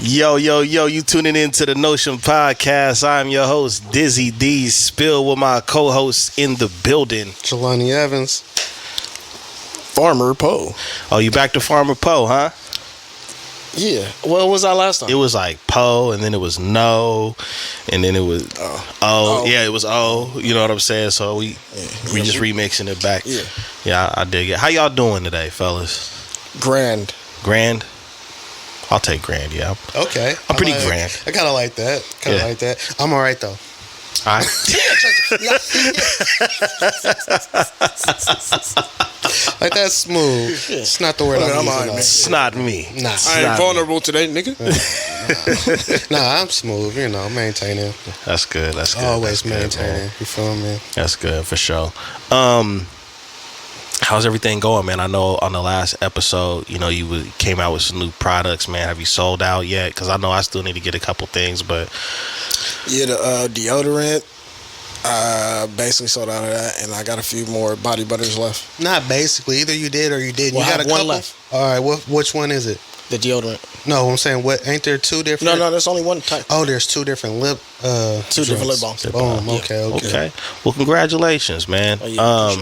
Yo, you tuning in to the Notion podcast. I'm your host, Dizzy D. Spill with my co-hosts in the building. Jelani Evans. Farmer Poe. Oh, you back to Farmer Poe, huh? Yeah. What was our last time? It was like Poe, and then it was No, and then it was Oh. Yeah, it was O. You know what I'm saying? So we just remixing it back. Yeah, I dig it. How y'all doing today, fellas? Grand? I'll take grand, yeah. Okay. I'm pretty grand. I kind of like that. Like that. I'm all right, though. All right. Like that's smooth. It's not the word I'm using. It's not me. Nah. I ain't vulnerable today, nigga. Nah, I'm smooth, maintaining. That's good. Always maintaining. You feel me? That's good, for sure. How's everything going, man? I know on the last episode, you came out with some new products, man. Have you sold out yet? Because I know I still need to get a couple things, but... Yeah, the deodorant, basically sold out of that, and I got a few more body butters left. Not basically. Either you did or you didn't. Well, you got I have a couple? one left. All right, which one is it? The deodorant. No, I'm saying, ain't there two different? No, there's only one type. Oh, there's two different lip different lip balms. Boom. Okay. Well, congratulations, man. Oh, yeah,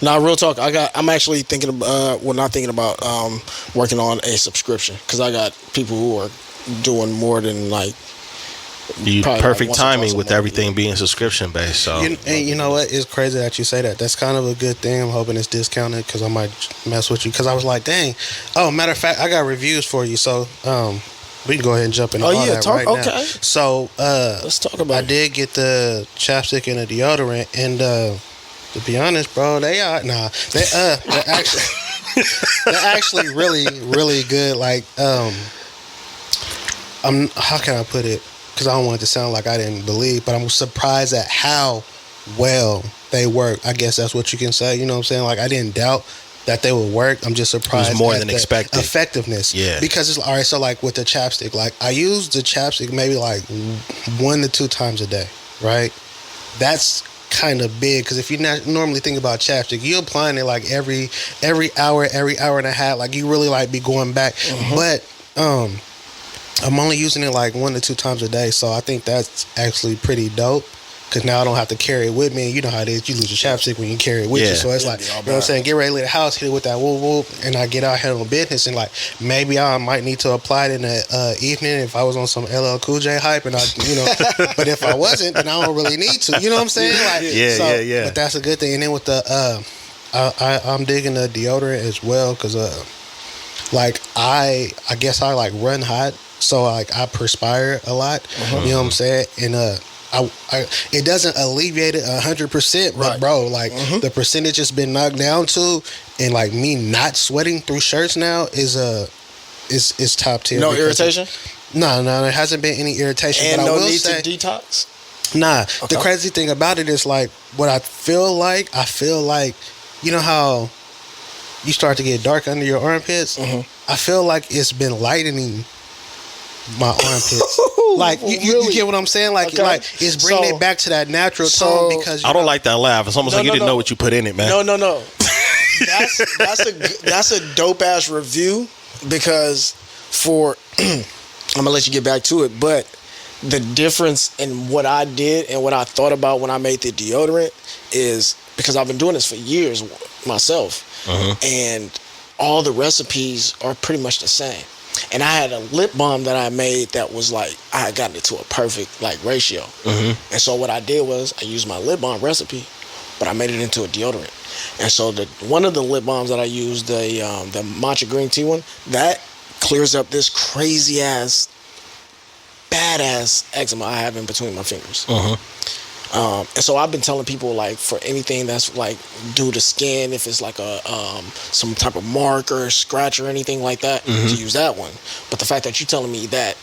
now, real talk, I'm actually thinking about, working on a subscription, because I got people who are doing more than perfect timing with everything being subscription based. So you know what? It's crazy that you say that. That's kind of a good thing. I'm hoping it's discounted because I might mess with you. Because I was like, dang. Oh, matter of fact, I got reviews for you. So we can go ahead and jump into all that right now. So let's talk about. I did get the chapstick and the deodorant, and to be honest, bro, they're actually really, really good. How can I put it? Because I don't want it to sound like I didn't believe, but I'm surprised at how well they work. I guess that's what you can say. You know what I'm saying? I didn't doubt that they would work. I'm just surprised. It was more at than the expected. Effectiveness. Yeah. Because it's all right. So with the chapstick, I use the chapstick maybe 1 to 2 times a day, right? That's kind of big because if you not normally think about chapstick, you're applying it every hour and a half. You really be going back, but I'm only using it 1 to 2 times a day, so I think that's actually pretty dope. Because now I don't have to carry it with me. You know how it is. You lose your chapstick when you carry it with you. So it's you know what I'm saying? Get ready to leave the house, hit it with that whoop whoop, and I get out here on business. And maybe I might need to apply it in the evening if I was on some LL Cool J hype, and but if I wasn't, then I don't really need to. You know what I'm saying? Yeah. But that's a good thing. And then with the I'm digging the deodorant as well because I guess I run hot. So I perspire a lot, you know what I'm saying, and it doesn't alleviate it 100%, but bro, the percentage has been knocked down to, and me not sweating through shirts now is top tier. No irritation? No, there hasn't been any irritation. And but no I will need say, to detox? Nah, okay. The crazy thing about it is what I feel like, you know how you start to get dark under your armpits? I feel like it's been lightening my armpits. You get what I'm saying? It's bringing it back to that natural tone because I don't like that laugh. It's almost you didn't know what you put in it, man. No. That's a dope ass review because I'm gonna let you get back to it, but the difference in what I did and what I thought about when I made the deodorant is because I've been doing this for years myself, and all the recipes are pretty much the same. And I had a lip balm that I made that was I had gotten it to a perfect ratio. And so what I did was I used my lip balm recipe, but I made it into a deodorant. And so one of the lip balms that I used, the matcha green tea one, that clears up this crazy ass, badass eczema I have in between my fingers. And so I've been telling people for anything that's due to skin, if it's some type of mark or scratch or anything like that, to use that one. But the fact that you're telling me that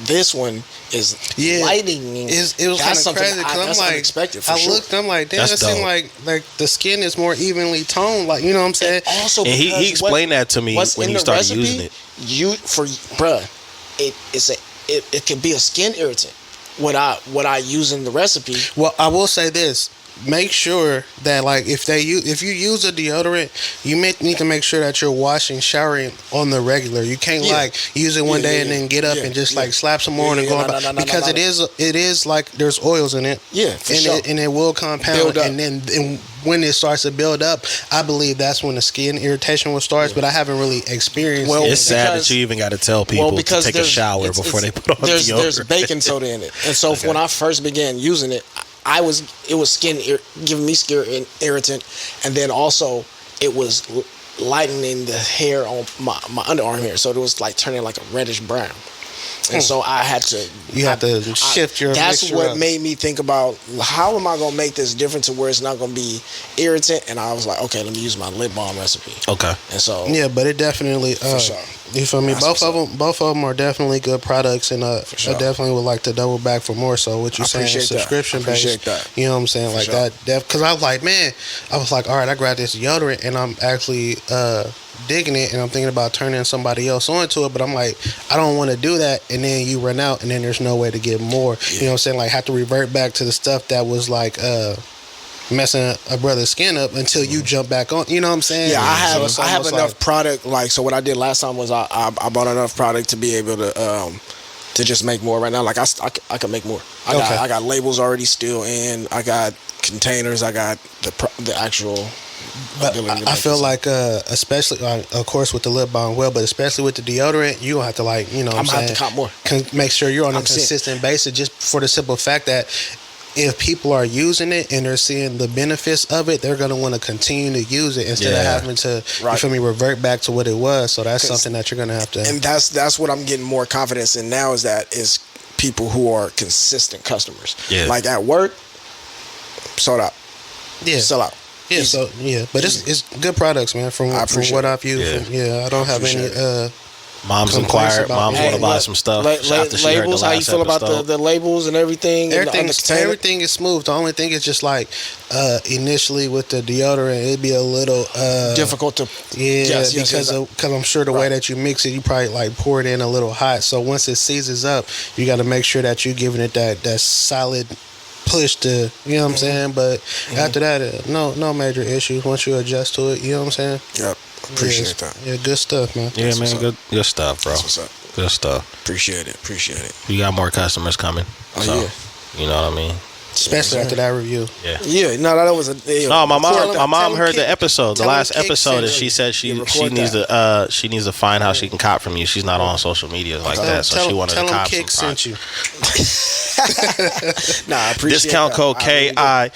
this one is lightening, it was kind of crazy because I'm unexpected. I looked, I'm damn, it seemed like the skin is more evenly toned. You know what I'm saying? And also, he explained that to me when he started using it. It can be a skin irritant. What I use in the recipe. Well, I will say this. make sure that like if you use a deodorant, you need to make sure that you're washing, showering on the regular. You can't like use it one day and then get up and just like slap some more and go on because it is like there's oils in it. Yeah, for sure. And it will compound and then when it starts to build up, I believe that's when the skin irritation will start. But I haven't really experienced. Well, it's sad that you even got to tell people to take a shower before they put on deodorant. There's baking soda in it, and so when I first began using it, it was giving me skin irritant, and then also it was lightening the hair on my underarm hair, so it was like turning like a reddish brown. And so I had to. You had to shift your. That's what made me think about how am I gonna make this different to where it's not gonna be irritant. And I was like, okay, let me use my lip balm recipe. Okay. And so yeah, but it definitely. For sure. You feel me? Both of them are definitely good products, and I definitely would like to double back for more. So what you saying? Subscription based. You know what I'm saying? Like that. Because I was like, man, all right, I grabbed this deodorant, and I'm actually digging it, and I'm thinking about turning somebody else onto it, but I'm like, I don't want to do that, and then you run out, and then there's no way to get more. You know what I'm saying? Like, have to revert back to the stuff that was like messing a brother's skin up until you jump back on. You know what I'm saying? Yeah, I have enough product. Like, so what I did last time was I bought enough product to be able to just make more right now. Like I can make more. I got labels already still in. I got containers. I got the actual. But I feel like, especially, of course, with the lip balm, but especially with the deodorant, you gonna have to like, you know, I'm gonna have to cop more. Make sure you're on a consistent basis, just for the simple fact that if people are using it and they're seeing the benefits of it, they're gonna want to continue to use it instead of having to, you feel me, revert back to what it was. So that's something that you're gonna have to. And that's what I'm getting more confidence in now is people who are consistent customers. Yeah. Like at work, sold out. Yeah. Sell out. Yeah, easy. But it's good products, man. From what I've used, I don't have any. Mom's inquired. Mom's want to buy some stuff. Labels. How you feel about the labels and everything? Everything is smooth. The only thing is just like initially with the deodorant, it'd be a little difficult to. Because I'm sure the way that you mix it, you probably like pour it in a little hot. So once it seizes up, you got to make sure that you're giving it that solid push to, you know what I'm saying? But after that, no major issues once you adjust to it, you know what I'm saying? Yep. Appreciate that. Yeah, good stuff, man. Yeah, man, good stuff, bro. That's what's up. Good stuff. Appreciate it. You got more customers coming. You know what I mean? Especially after that review. Yeah. No, that was a. No, my mom heard the episode, the last episode, and she said she needs to find how she can cop from you. She's not on social media like that, so she wanted to cop some. Sent you. Nah, I appreciate discount code KI. Real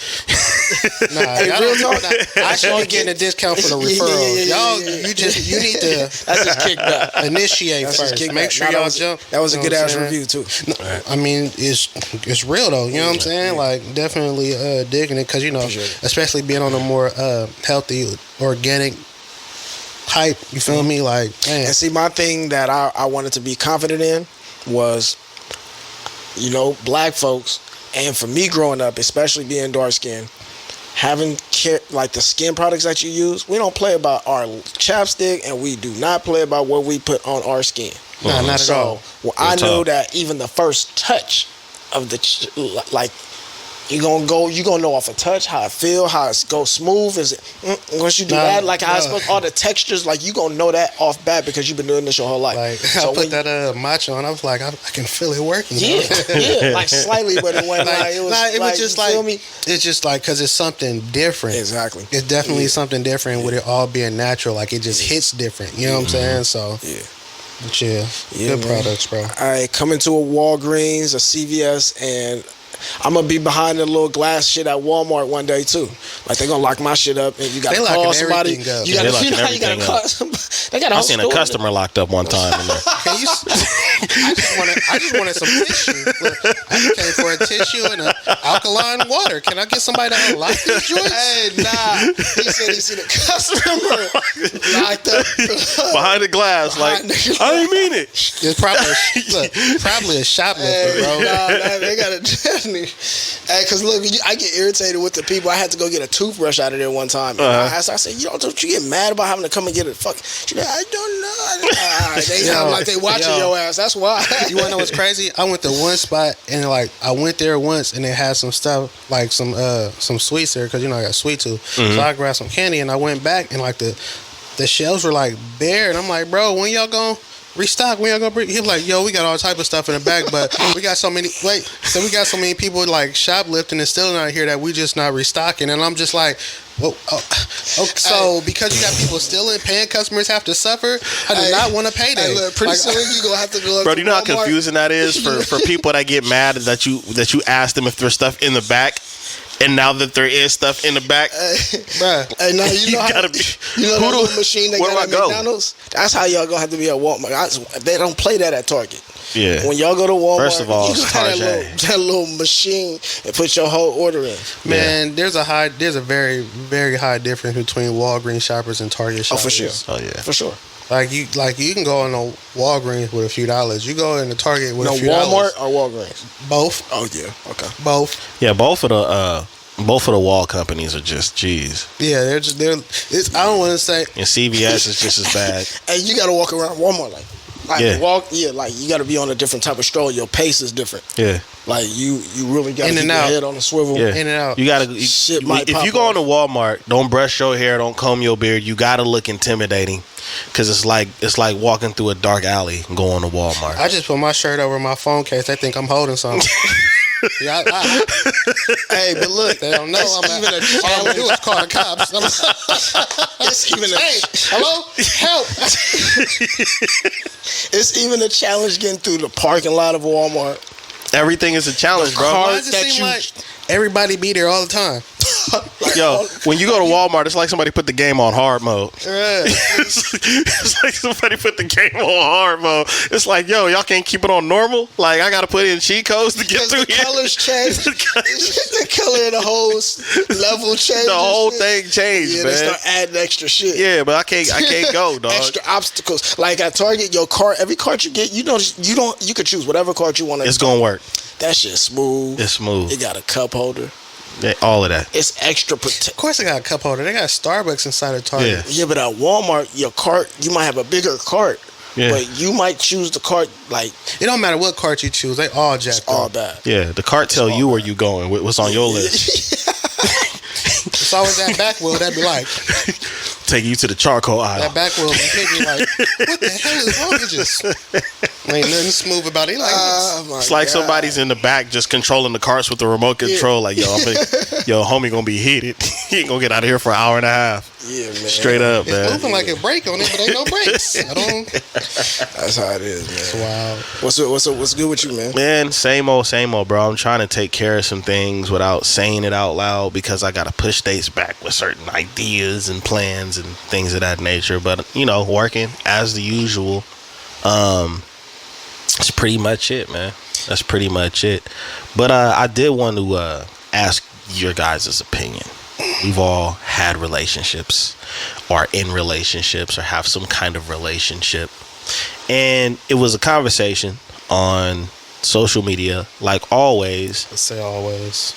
talk. I should be getting a discount for the referral. Y'all, you need to. That's just kicked up. Initiate first. Make sure y'all jump. That was a good ass review too. I mean, it's real though. You know what I'm saying? Like definitely digging it because especially being on a more healthy, organic hype. You feel me? Like, man. And see, my thing that I wanted to be confident in was, black folks, and for me growing up, especially being dark skinned, having like the skin products that you use, we don't play about our chapstick, and we do not play about what we put on our skin. No, not at all. Well, I know that even the first touch of the you're gonna know off a touch how it feel, how it goes smooth. Is it once you do that, like how it's supposed, all the textures, like you gonna know that off bat because you've been doing this your whole life. Like so I put that matcha on, I was like, I can feel it working. Yeah, like slightly, but it wasn't it was just like, it's just like because it's something different. Exactly, it's definitely something different with it all being natural. Like it just hits different. You know what I'm saying? So good products, bro. All right, coming to a Walgreens, a CVS, and I'm gonna be behind the little glass shit at Walmart one day too. Like they're gonna lock my shit up, and you gotta call somebody. You gotta call somebody. They got. I seen a customer locked up one time in there. I just wanted some tissue. Look, I just came for a tissue and alkaline water. Can I get somebody to unlock these joints? Hey, nah. He said he seen a customer locked up behind the glass. Like I didn't mean it. It's probably a shoplifter, bro. Nah, they gotta definitely. Hey, cause look, I get irritated with the people. I had to go get a toothbrush out of there one time. I said, don't you get mad about having to come and get it? Fuck. She said, I don't know. They sound like they watching your ass. That's why. You wanna know what's crazy? I went to one spot and like I went there once and it had grab some stuff, like some sweets there, because I got a sweet tooth. So I grabbed some candy, and I went back, and like the shelves were like bare, and I'm like, bro, when y'all gonna restock? When y'all gonna bring? He was like, yo, we got all type of stuff in the back, but we got so many. So we got so many people like shoplifting and still not here that we just not restocking, and I'm just like. So because you got people stealing, paying customers have to suffer. I do not want to pay that. Look, pretty soon you gonna have to go. Bro, do you know how confusing that is for people that get mad that you ask them if there's stuff in the back, and now that there is stuff in the back, bruh. Hey, now you know gotta that little machine they got at McDonald's. That's how y'all gonna have to be at Walmart. They don't play that at Target. Yeah. When y'all go to Walmart, first of all, you got that little machine and put your whole order in. Man, there's a very, very high difference between Walgreens shoppers and Target shoppers. Oh, for sure. Oh yeah, for sure. Like you can go in a Walgreens with a few dollars. You go in the Target with a few Walmart dollars. or Walgreens? Both. Oh yeah. Okay. Both. Yeah, both of the wall companies are just G's. Yeah, they're. I don't want to say. And CVS is just as bad. And you got to walk around Walmart like yeah. Like you got to be on a different type of stroll. Your pace is different. Yeah. Like you really got to keep your head on the swivel. Yeah. In and out. You gotta. If you go into Walmart, don't brush your hair, don't comb your beard. You gotta look intimidating, because it's like walking through a dark alley going to Walmart. I just put my shirt over my phone case. They think I'm holding something. Yeah, hey, but look, they don't know. I'm even a challenge. All I do is call the cops. It's even a hello, help. It's even a challenge getting through the parking lot of Walmart. Everything is a challenge, bro. Why does it seem like everybody be there all the time? Yo, when you go to Walmart, it's like somebody put the game on hard mode. Right. It's like somebody put the game on hard mode. It's like, yo, y'all can't keep it on normal? Like, I gotta put in cheat codes to get through the here. Colors change. The color of the whole level change. The whole thing changed, man. They start adding extra shit. Yeah, but I can't go, dog. Extra obstacles. Like at Target, your cart, every cart you get, you could choose whatever cart you want to. It's gonna work. That shit's smooth. It's smooth. It got a cup holder. Yeah, all of that. It's extra Of course, they got a cup holder. They got Starbucks inside of Target. Yeah, but at Walmart, your cart, you might have a bigger cart. Yeah. But you might choose the cart like. It don't matter what cart you choose. They all jacked up. All bad. Yeah, the cart tell you where you going. What's on your list? It's always that back wheel that be like. Take you to the charcoal aisle. That back wheel be hitting me like, what the hell is wrong with this? Ain't nothing smooth about it. Like, it's like somebody's in the back just controlling the carts with the remote control. Like, yo, homie gonna be heated. He ain't gonna get out of here for an hour and a half. Yeah, man. Straight up, man. It's moving like a brake on it, but ain't no brakes. That's how it is, man. It's wild. What's good with you, man? Man, same old, bro. I'm trying to take care of some things without saying it out loud because I gotta push dates back with certain ideas and plans and things of that nature. But working as the usual. That's pretty much it, man. That's pretty much it. But I did want to ask your guys' opinion. We've all had relationships, or in relationships, or have some kind of relationship. And it was a conversation on social media, like always. Let's say always.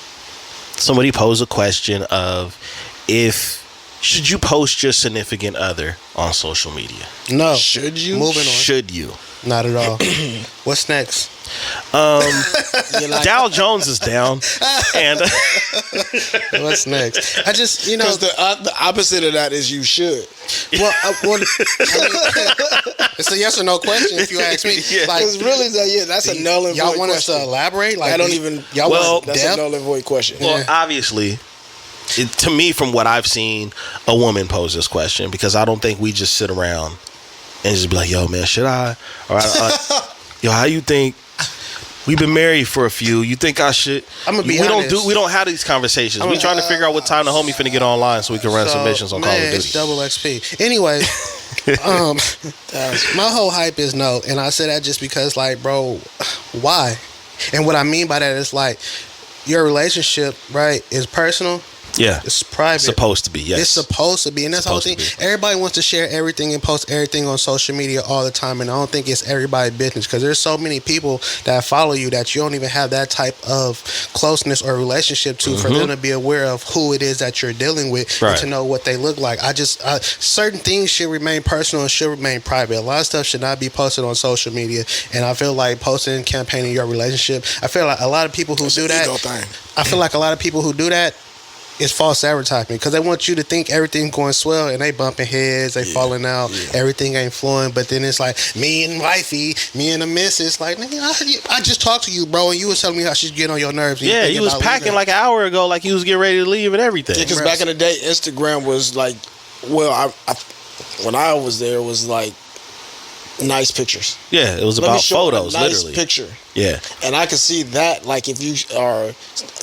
Somebody posed a question of should you post your significant other on social media? No. Should you? Moving on. Should you? Not at all. What's next? Dow Jones is down, and what's next? I just because the opposite of that is you should. Well, it's a yes or no question if you ask me. Yeah. Like, it's really that's a null and void question. Y'all want us to elaborate? Like, I don't even. That's a null and void question. Well, obviously. To me, from what I've seen, a woman pose this question, because I don't think we just sit around and just be like, yo, man, should I? Or yo, how you think? We've been married for a few. You think I should? I'm gonna be honest. We don't have these conversations. We trying to figure out what time the homie finna get online so we can run submissions on Call of Duty. It's double XP. Anyway, my whole hype is no, and I say that just because, like, bro, why? And what I mean by that is like your relationship, right, is personal. Yeah. It's private. It's supposed to be, yes. It's supposed to be. And that's the whole thing. Everybody wants to share everything and post everything on social media all the time. And I don't think it's everybody's business, because there's so many people that follow you that you don't even have that type of closeness or relationship to for them to be aware of who it is that you're dealing with and to know what they look like. Certain things should remain personal and should remain private. A lot of stuff should not be posted on social media. And I feel like posting, campaigning your relationship, I feel like a lot of people who do that, I feel like a lot of people who do that, it's false advertisement, because they want you to think everything's going swell and they bumping heads, they falling out, everything ain't flowing. But then it's like me and wifey, me and the missus, like, nigga, I just talked to you, bro, and you was telling me how she's getting on your nerves. Yeah, you was packing like an hour ago, like you was getting ready to leave and everything. Yeah, because back in the day, Instagram was like, well, I when I was there, it was like nice pictures. Yeah, it was about photos, nice literally. Picture. Yeah. And I could see that, like, if you are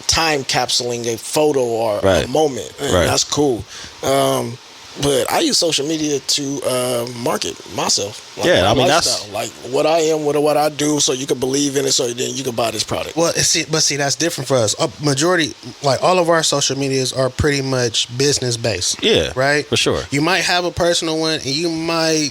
time capsuling a photo or a moment, that's cool. But I use social media to market myself. Like, yeah, I mean, that's like what I am, what I do, so you can believe in it, so then you can buy this product. Well, see, that's different for us. Majority, like all of our social medias are pretty much business based. Yeah, right, for sure. You might have a personal one, and you might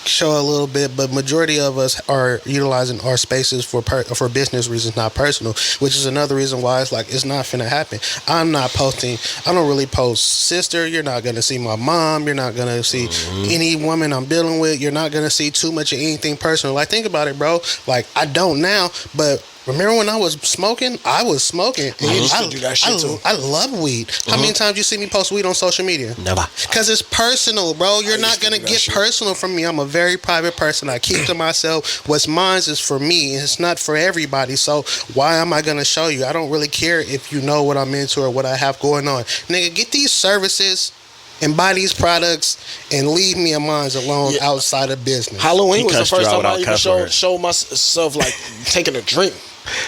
show a little bit, but majority of us are utilizing our spaces for business reasons, not personal, which is another reason why it's like it's not finna happen. I'm not posting. I don't really post sister. You're not gonna see my mom. You're not gonna see any woman I'm dealing with. You're not gonna see too much of anything personal. Like, think about it, bro. Like, I don't now, but remember when I was smoking? I was smoking. I used to do that shit too. I love weed. How many times you see me post weed on social media? Never. Because it's personal, bro. You're not going to get personal from me. I'm a very private person. I keep to myself. What's mine is for me. It's not for everybody. So why am I going to show you? I don't really care if you know what I'm into or what I have going on. Nigga, get these services and buy these products and leave me and mine alone outside of business. Halloween was the first time I even show myself, like, taking a drink.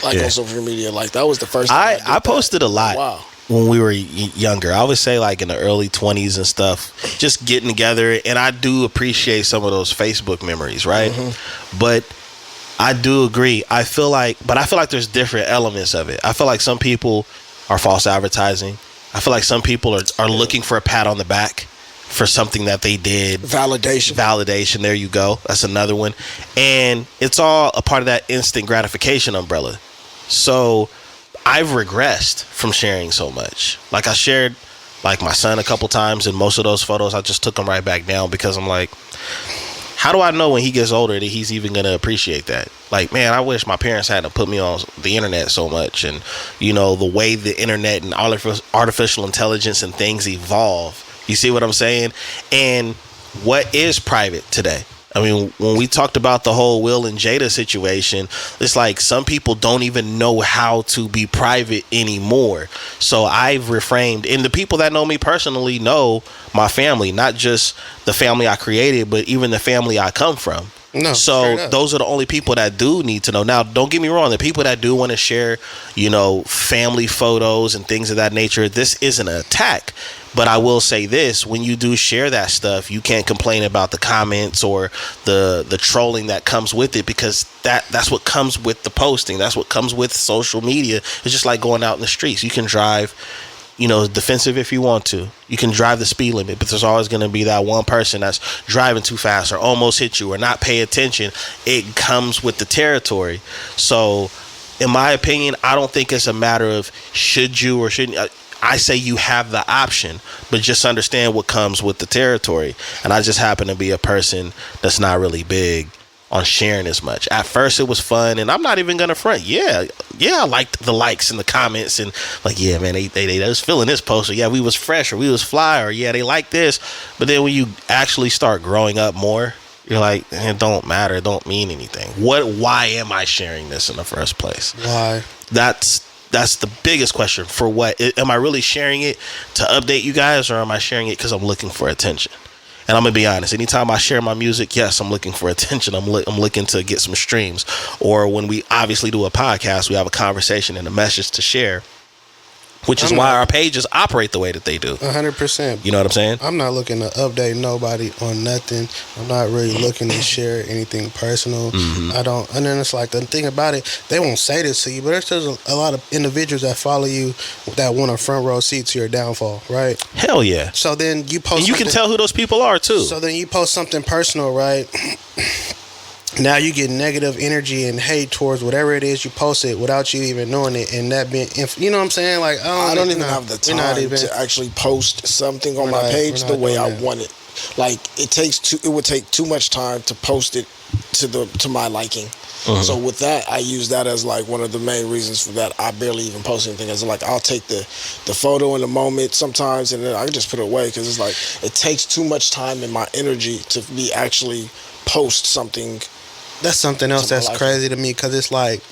Like, on social media, like, that was the first time I posted a lot when we were younger. I would say, like, in the early 20s and stuff, just getting together. And I do appreciate some of those Facebook memories, right? But I do agree. I feel like there's different elements of it. I feel like some people are false advertising. I feel like some people are looking for a pat on the back for something that they did. Validation. There you go. That's another one. And it's all a part of that instant gratification umbrella. So I've regressed from sharing so much. Like, I shared, like, my son a couple times, and most of those photos, I just took them right back down, because I'm like, how do I know when he gets older that he's even going to appreciate that? Like, man, I wish my parents hadn't put me on the internet so much. And, you know, the way the internet and artificial intelligence and things evolve. You see what I'm saying? And what is private today? I mean, when we talked about the whole Will and Jada situation, it's like some people don't even know how to be private anymore. So I've refrained. And the people that know me personally know my family, not just the family I created, but even the family I come from. No, so those are the only people that do need to know. Now, don't get me wrong. The people that do want to share, you know, family photos and things of that nature, this isn't an attack. But I will say this, when you do share that stuff, you can't complain about the comments or the trolling that comes with it, because that's what comes with the posting. That's what comes with social media. It's just like going out in the streets. You can drive, you know, defensive if you want to. You can drive the speed limit, but there's always going to be that one person that's driving too fast or almost hit you or not pay attention. It comes with the territory. So, in my opinion, I don't think it's a matter of should you or shouldn't. I say you have the option, but just understand what comes with the territory. And I just happen to be a person that's not really big on sharing as much. At first it was fun, and I'm not even gonna front. Yeah, I liked the likes and the comments, and like, yeah, man, they was feeling this post, or yeah, we was fresh, or we was fly, or yeah, they like this. But then when you actually start growing up more, you're like, it don't matter, it don't mean anything. Why am I sharing this in the first place? Why? That's the biggest question. For what? Am I really sharing it to update you guys, or am I sharing it because I'm looking for attention? And I'm going to be honest. Anytime I share my music, yes, I'm looking for attention. I'm looking to get some streams. Or when we obviously do a podcast, we have a conversation and a message to share. which is why our pages operate the way that they do. 100%. You know what I'm saying? I'm not looking to update nobody on nothing. I'm not really looking to share anything personal. I don't. And then it's like, the thing about it, they won't say this to you, but there's a lot of individuals that follow you that want a front row seat to your downfall, right? Hell yeah. So then you post, and you can tell who those people are too. So then you post something personal, right? Now you get negative energy and hate towards whatever it is you posted without you even knowing it, and that being, you know what I'm saying? Like, I don't even have the time to actually post something on my page the way I want it. Like, it would take too much time to post it to my liking. So with that, I use that as like one of the main reasons for that. I barely even post anything. As like, I'll take the photo in the moment sometimes, and then I can just put it away, because it's like, it takes too much time and my energy to be actually post something. That's something else that's crazy to me, because it's like,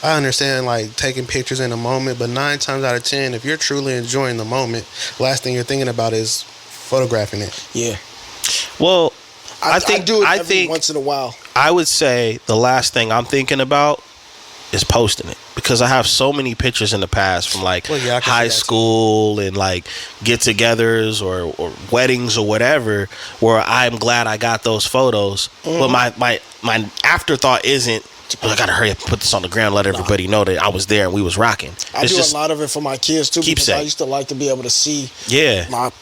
I understand like taking pictures in a moment, but 9 times out of 10, if you're truly enjoying the moment, last thing you're thinking about is photographing it. Yeah. Well, I do it every once in a while. I would say the last thing I'm thinking about is posting it, because I have so many pictures in the past from like high school and like get-togethers or weddings or whatever, where I'm glad I got those photos. But my afterthought isn't, I gotta hurry up and put this on the ground, let everybody know that I was there and we was rocking. I do a lot of it for my kids too, because I used to like to be able to see my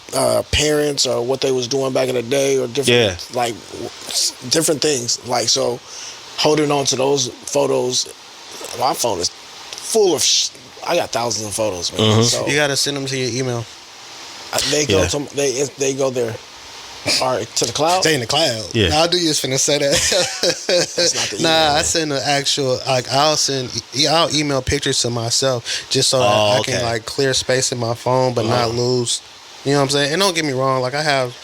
parents or what they was doing back in the day, or different like different things. Like, so holding on to those photos. My phone is full of I got thousands of photos, man. So you gotta send them to your email. They go to they go there. All right, to the cloud. Stay in the cloud. Yeah, I do just finna say that. That's not the email. I send the actual, like, I'll email pictures to myself just so that I can like clear space in my phone, but not lose. You know what I'm saying? And don't get me wrong, like, I have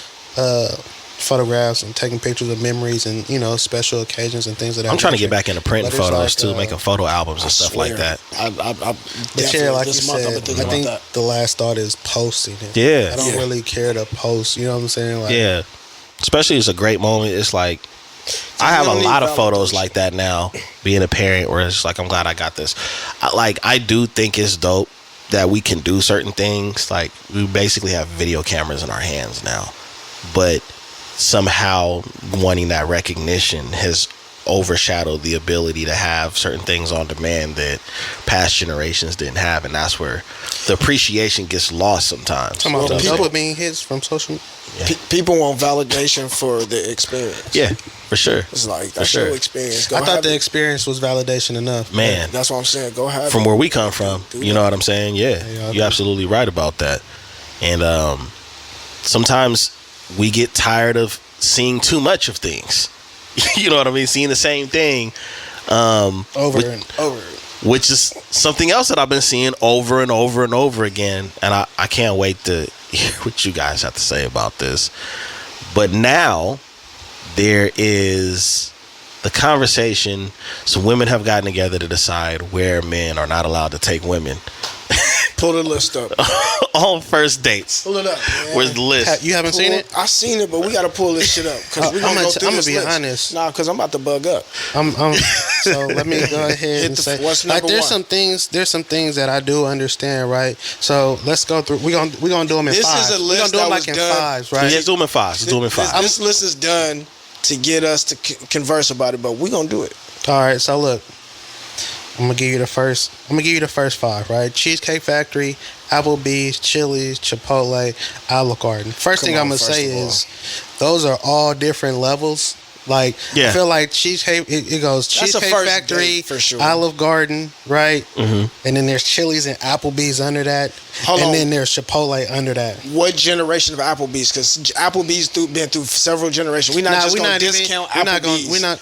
photographs and taking pictures of memories and, you know, special occasions and things of that. I'm trying to get back into printing photos too, making photo albums and stuff like that. But yeah, like you said, I think the last thought is posting it. Yeah, I don't really care to post. You know what I'm saying? Like, yeah, especially it's a great moment. It's like, I have a lot of photos like that now, being a parent, where it's like, I'm glad I got this. I do think it's dope that we can do certain things. Like, we basically have video cameras in our hands now, but somehow wanting that recognition has overshadowed the ability to have certain things on demand that past generations didn't have, and that's where the appreciation gets lost sometimes. People being hits from social media. People want validation for the experience. Yeah, for sure. It's like, that's your experience. I thought the experience was validation enough. Man, that's what I'm saying. Go have from where we come from. You know what I'm saying? Yeah, you're absolutely right about that. And sometimes we get tired of seeing too much of things. You know what I mean? Seeing the same thing over and over. Which is something else that I've been seeing over and over and over again. And I can't wait to hear what you guys have to say about this. But now there is the conversation. Some women have gotten together to decide where men are not allowed to take women. Pull the list up. On first dates. Pull it up, man. Where's the list? You haven't seen it? I seen it, but we got to pull this shit up. Cause I'm going to be honest. Nah, because I'm about to bug up. So let me go ahead and say, like, there's some things that I do understand, right? So let's go through. We're gonna do them in this fives. This is a list that was done. Fives, right? Yeah, do them in fives. This list is done to get us to converse about it, but we're going to do it. All right, so look. I'm gonna give you the first 5, right? Cheesecake Factory, Applebee's, Chili's, Chipotle, Olive Garden. First thing I'm gonna say is those are all different levels. Like, I feel like Cheesecake, it goes Cheesecake Factory, for sure. Olive Garden, right? Mm-hmm. And then there's Chili's and Applebee's under that. Then there's Chipotle under that. What generation of Applebee's? Because Applebee's been through several generations. We're not going to discount Applebee's. We're not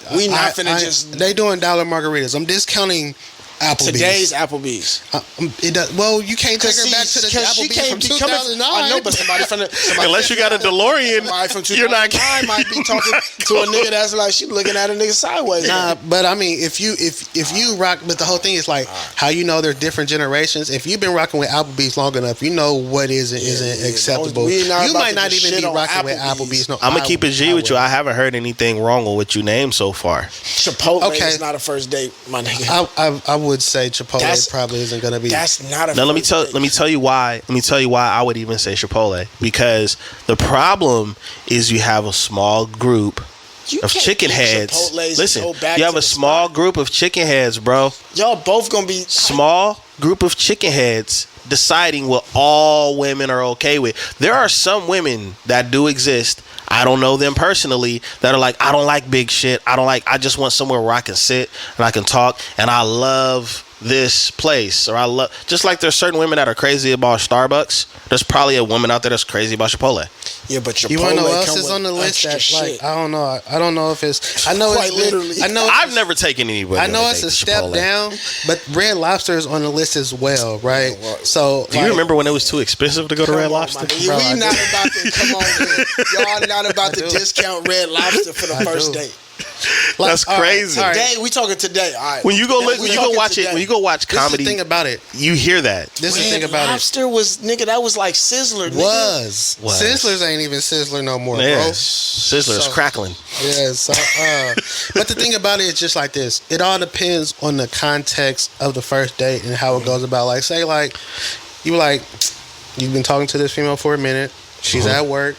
finna just... They doing dollar margaritas. I'm discounting Applebee's. Today's Applebee's. It does. Well, you can't take her back to the Applebee's from 2009. I know, but somebody unless you got a DeLorean, from 2009 might be talking to a nigga that's like, she looking at a nigga sideways. Nah, but I mean, if you rock, but the whole thing is like how you know there's different generations. If you've been rocking with Applebee's long enough, you know what isn't acceptable. You might not even be rocking with Applebee's. No, I'm gonna keep it G with you. I haven't heard anything wrong with what you named so far. Chipotle is not a first date, my nigga. I would say Chipotle probably isn't gonna be. That's not a. Now let me tell you why. Let me tell you why I would even say Chipotle, because the problem is you have a small group of chicken heads. Listen, you have a small group of chicken heads, bro. Y'all both gonna be small group of chicken heads deciding what all women are okay with. There are some women that do exist. I don't know them personally, that are like, I don't like big shit. I just want somewhere where I can sit and I can talk, and I love this place, or I love, just like there's certain women that are crazy about Starbucks, there's probably a woman out there that's crazy about Chipotle. Yeah, but Chipotle, you want to know what else is on the list? That like, I don't know. I don't know if it's. I know quite it's literally. I know I've never taken anybody. I know it's a step Chipotle down, but Red Lobster is on the list as well, right? So, do you remember when it was too expensive to go to Red Lobster? We not about to come on. Y'all not about to discount Red Lobster for the first date. That's crazy. Today, we talking today. All right. When you go watch it, when you go watch comedy, this is the thing about it. You hear that. This is the thing about Lobster was that was like Sizzler. Was Sizzlers ain't even Sizzler no more, bro. Sizzler's crackling. Yeah. So, but the thing about it is just like this. It all depends on the context of the first date and how it goes about. Like, say, like you've been talking to this female for a minute. She's at work.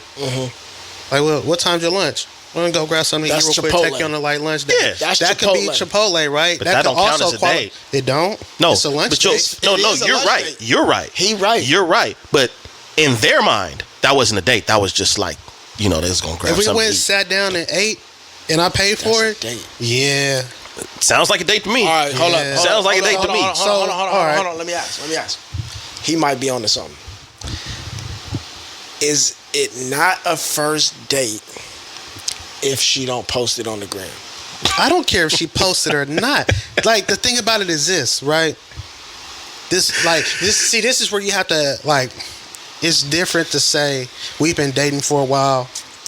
Like, well, what time's your lunch? We're gonna go grab something to eat real quick. Take you on a light lunch. Yeah, that could be Chipotle, right? But that don't count as a date. It don't. No, it's a lunch date. No, you're right. Date. You're right. You're right. But in their mind, that wasn't a date. That was just like, they was gonna grab something. If we went and sat down and ate, and I paid for it, date. Yeah. Sounds like a date to me. All right, hold on. Sounds like a date to me. Hold on. Let me ask. He might be on to something. Is it not a first date if she don't post it on the gram? I don't care if she posted or not. Like, the thing about it is this, right? This is where you have to, like, it's different to say we've been dating for a while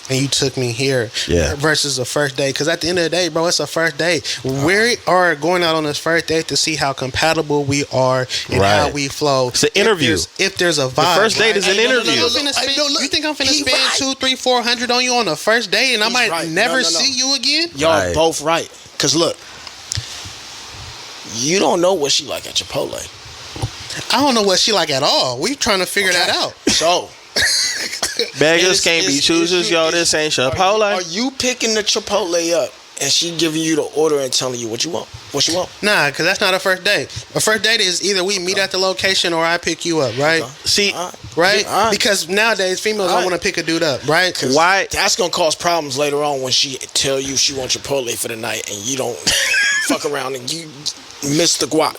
and you took me here versus a first date. Because at the end of the day, bro, it's a first date. We are going out on this first date to see how compatible we are and how we flow. It's an interview. If there's a vibe. The first date is an interview. You think I'm finna spend $200, $300, $400 on you on the first date and I might never see you again? Y'all both right. Because look, you don't know what she like at Chipotle. I don't know what she like at all. We trying to figure that out. So beggars can't be choosers, yo. This ain't Chipotle. Are you picking the Chipotle up and she giving you the order and telling you what you want? What you want? Nah, because that's not a first date. A first date is either we meet at the location or I pick you up, right? See, right? Because nowadays females don't want to pick a dude up, right? Why? That's gonna cause problems later on when she tell you she wants Chipotle for the night and you don't fuck around and you miss the guac.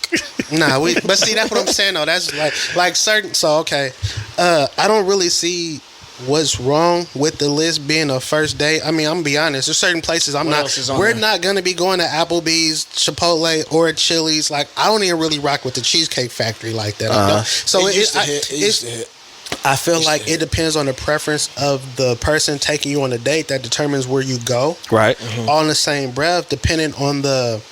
Nah, but see, that's what I'm saying though. That's like certain. So okay, I don't really see what's wrong with the list being a first date. I mean, I'm gonna be honest. There's certain places we're not gonna be going to Applebee's, Chipotle, or Chili's. Like, I don't even really rock with the Cheesecake Factory like that. So it used to hit. I feel like it depends on the preference of the person taking you on a date that determines where you go. Right. All in the same breath, depending on the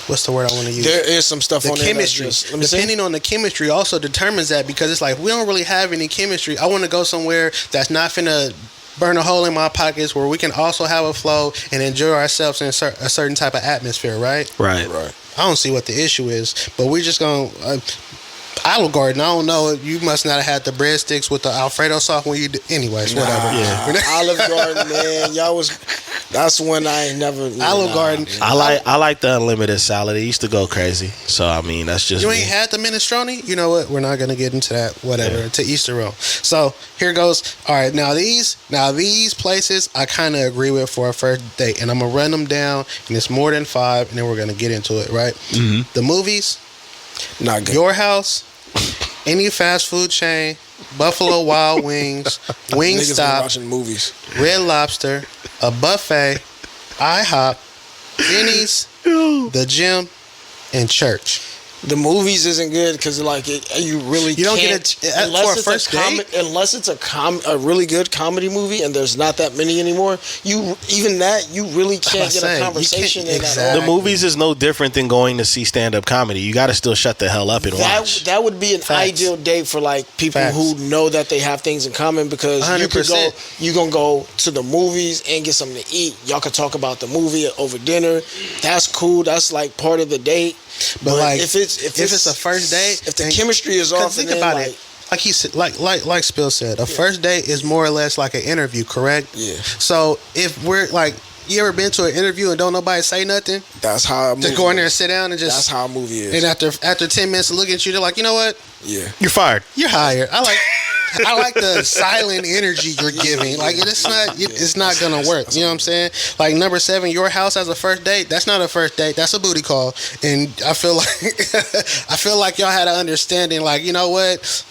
what's the word I want to use? There is some stuff on chemistry. Depending on the chemistry also determines that, because it's like, we don't really have any chemistry. I want to go somewhere that's not finna burn a hole in my pockets, where we can also have a flow and enjoy ourselves in a certain type of atmosphere, right? Right. I don't see what the issue is, but we're just going Olive Garden, I don't know. You must not have had the breadsticks with the Alfredo sauce when you anyways, whatever. Yeah. Olive Garden, man. That's when I ain't never. Olive Garden. I like the unlimited salad. It used to go crazy. So, I mean, that's just. You ain't had the minestrone? You know what? We're not going to get into that, whatever, to Easter roll. So, here goes. All right, now these places I kind of agree with for a first date. And I'm going to run them down, and it's more than 5, and then we're going to get into it, right? Mm-hmm. The movies. Not good. Your house, any fast food chain, Buffalo Wild Wings, Wingstop, watching movies, Red Lobster, a buffet, IHOP, Denny's, the gym, and church. The movies isn't good because like you really You don't can't, get it for a first date? unless it's a really good comedy movie, and there's not that many anymore. You really can't get a conversation in that. The movies is no different than going to see stand-up comedy. You got to still shut the hell up and watch. That would be an ideal date for like people who know that they have things in common, because 100%. you gonna go to the movies and get something to eat. Y'all could talk about the movie over dinner. That's cool. That's like part of the date. But like, if it's a first date, if the chemistry is off, think about it. Like he said, like Spill said, a first date is more or less like an interview, correct? Yeah. So if we're like, you ever been to an interview and don't nobody say nothing? That's how a movie just go in there and sit down and just. That's how a movie is. And after 10 minutes of looking at you, they're like, you know what? Yeah. You're fired. You're hired. I like the silent energy you're giving. Like it's not gonna work. You know what I'm saying? Like number 7, your house as a first date. That's not a first date. That's a booty call. And I feel like y'all had an understanding. Like, you know what?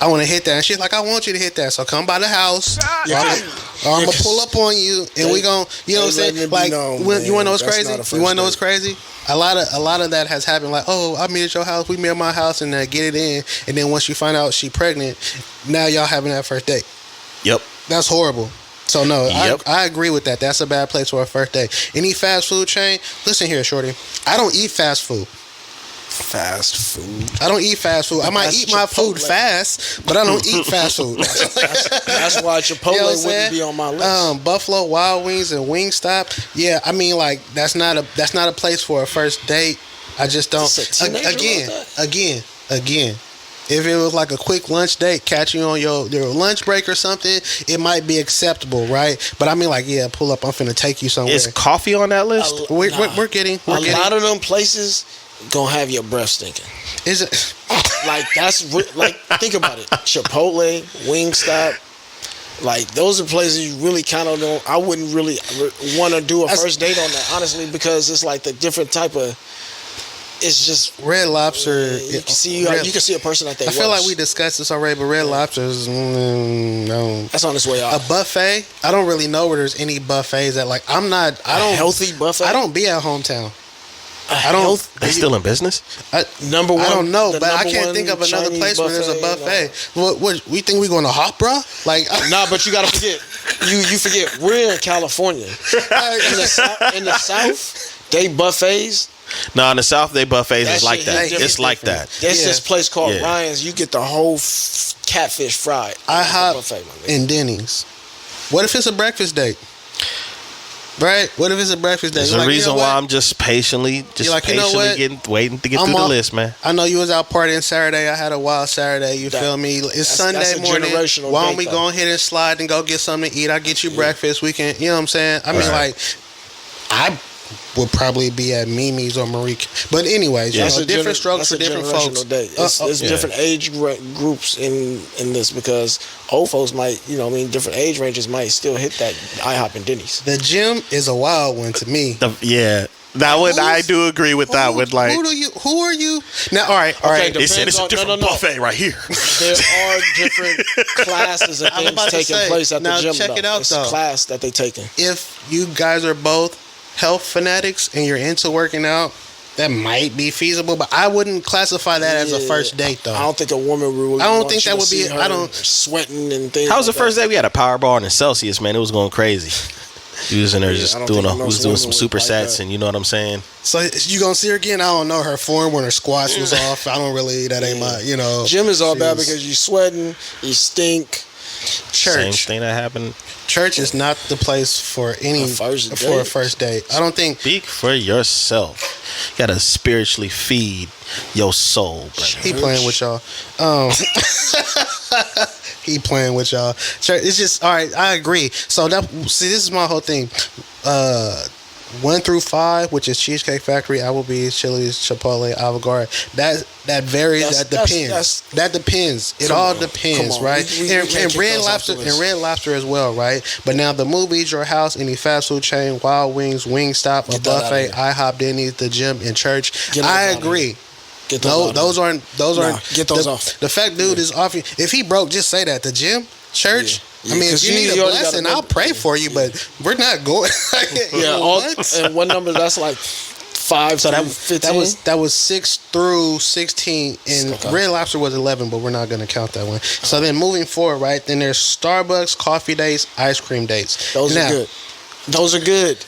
I want to hit that. And she's like, I want you to hit that. So come by the house. Or I'm going to pull up on you. And we going to, you know what I'm saying? Like, you want to know what's crazy? You want to know what's crazy? A lot of that has happened. Like, oh, I meet at your house. We meet at my house and get it in. And then once you find out she pregnant, now y'all having that first date. Yep. That's horrible. So, no, I agree with that. That's a bad place for a first date. Any fast food chain? Listen here, shorty. I don't eat fast food. Fast food. I don't eat fast food. I might eat my food fast, but I don't eat fast food. That's why Chipotle wouldn't be on my list. Buffalo Wild Wings and Wingstop. Yeah, I mean, like that's not a place for a first date. I just don't. Again. If it was like a quick lunch date, catch you on your lunch break or something, it might be acceptable, right? But I mean, like, yeah, pull up. I'm finna take you somewhere. Is coffee on that list? We're getting. A lot of them places gonna have your breath stinking. Is it? Like like think about it. Chipotle, Wingstop, like those are places you really kind of don't. I wouldn't really want to do a first date on that, honestly, because it's like the different type of. It's just Red Lobster. You can see a person that they. I feel like we discussed this already, but Red Lobster is no. That's on its way out. A buffet. I don't really know where there's any buffets that like. I don't healthy buffet. I don't be at hometown. They still in business? Number one. I don't know, but I can't think of another place where there's a buffet. What we think we going to Hop, bro? Like, nah, but you gotta forget. You forget we're in California. In the South, they buffets. No, in the South, they buffets is like that. It's like that. There's this place called Ryan's. You get the whole catfish fried. IHOP and Denny's. What if it's a breakfast date? Right? What if it's a breakfast date? There's a reason why I'm just patiently waiting to get through the list, man. I know you was out partying Saturday. I had a wild Saturday. You feel me? It's Sunday morning. Why don't we go ahead and slide and go get something to eat? I'll get you breakfast. We can, you know what I'm saying? I mean, like, I would probably be at Mimi's or Marique. But anyways, different strokes for different folks. It's different age groups in this, because old folks might, different age ranges might still hit that IHOP and Denny's. The gym is a wild one to me. That one, I do agree with that one. Like, who are you? Now, all right. They said it's a different buffet right here. There are different classes and things taking place at the gym. Check it out, it's a class that they taking. If you guys are both health fanatics and you're into working out, that might be feasible, but I wouldn't classify that as a first date, though. I don't think a woman would. I don't think that would be. I don't sweating and things. How was the first day? We had a power bar in Celsius, man. It was going crazy. He was in there just doing some supersets, and you know what I'm saying. So you gonna see her again? I don't know. Her form when her squats was off. I don't really. That ain't my. Gym is all bad because you sweating, you stink. Same thing that happened. Church is not the place for a first date. I don't think. Speak for yourself. You gotta spiritually feed your soul, brother. He playing with y'all. He playing with y'all. Church, it's just all right. I agree. So this is my whole thing. 1 through 5, which is Cheesecake Factory, Applebee's, Chili's, Chipotle, Olive Garden. That varies. That depends. That depends. It all depends, right? And Red Lobster as well, right? But now the movies, your house, any fast food chain, Wild Wings, Wingstop, a buffet, IHOP, Denny's, the gym, and church. I agree. Those aren't. Get those off. The fact, dude, is off. If he broke, just say that. The gym, church. Yeah, I mean, if you need a blessing, I'll pray for you, but we're not going. And what number? That's like 5 So to that 15? that was 6 through 16, and Okay. Red Lobster was 11, but we're not going to count that one. So then moving forward, right? Then there's Starbucks, coffee dates, ice cream dates. Those are good. Those are good.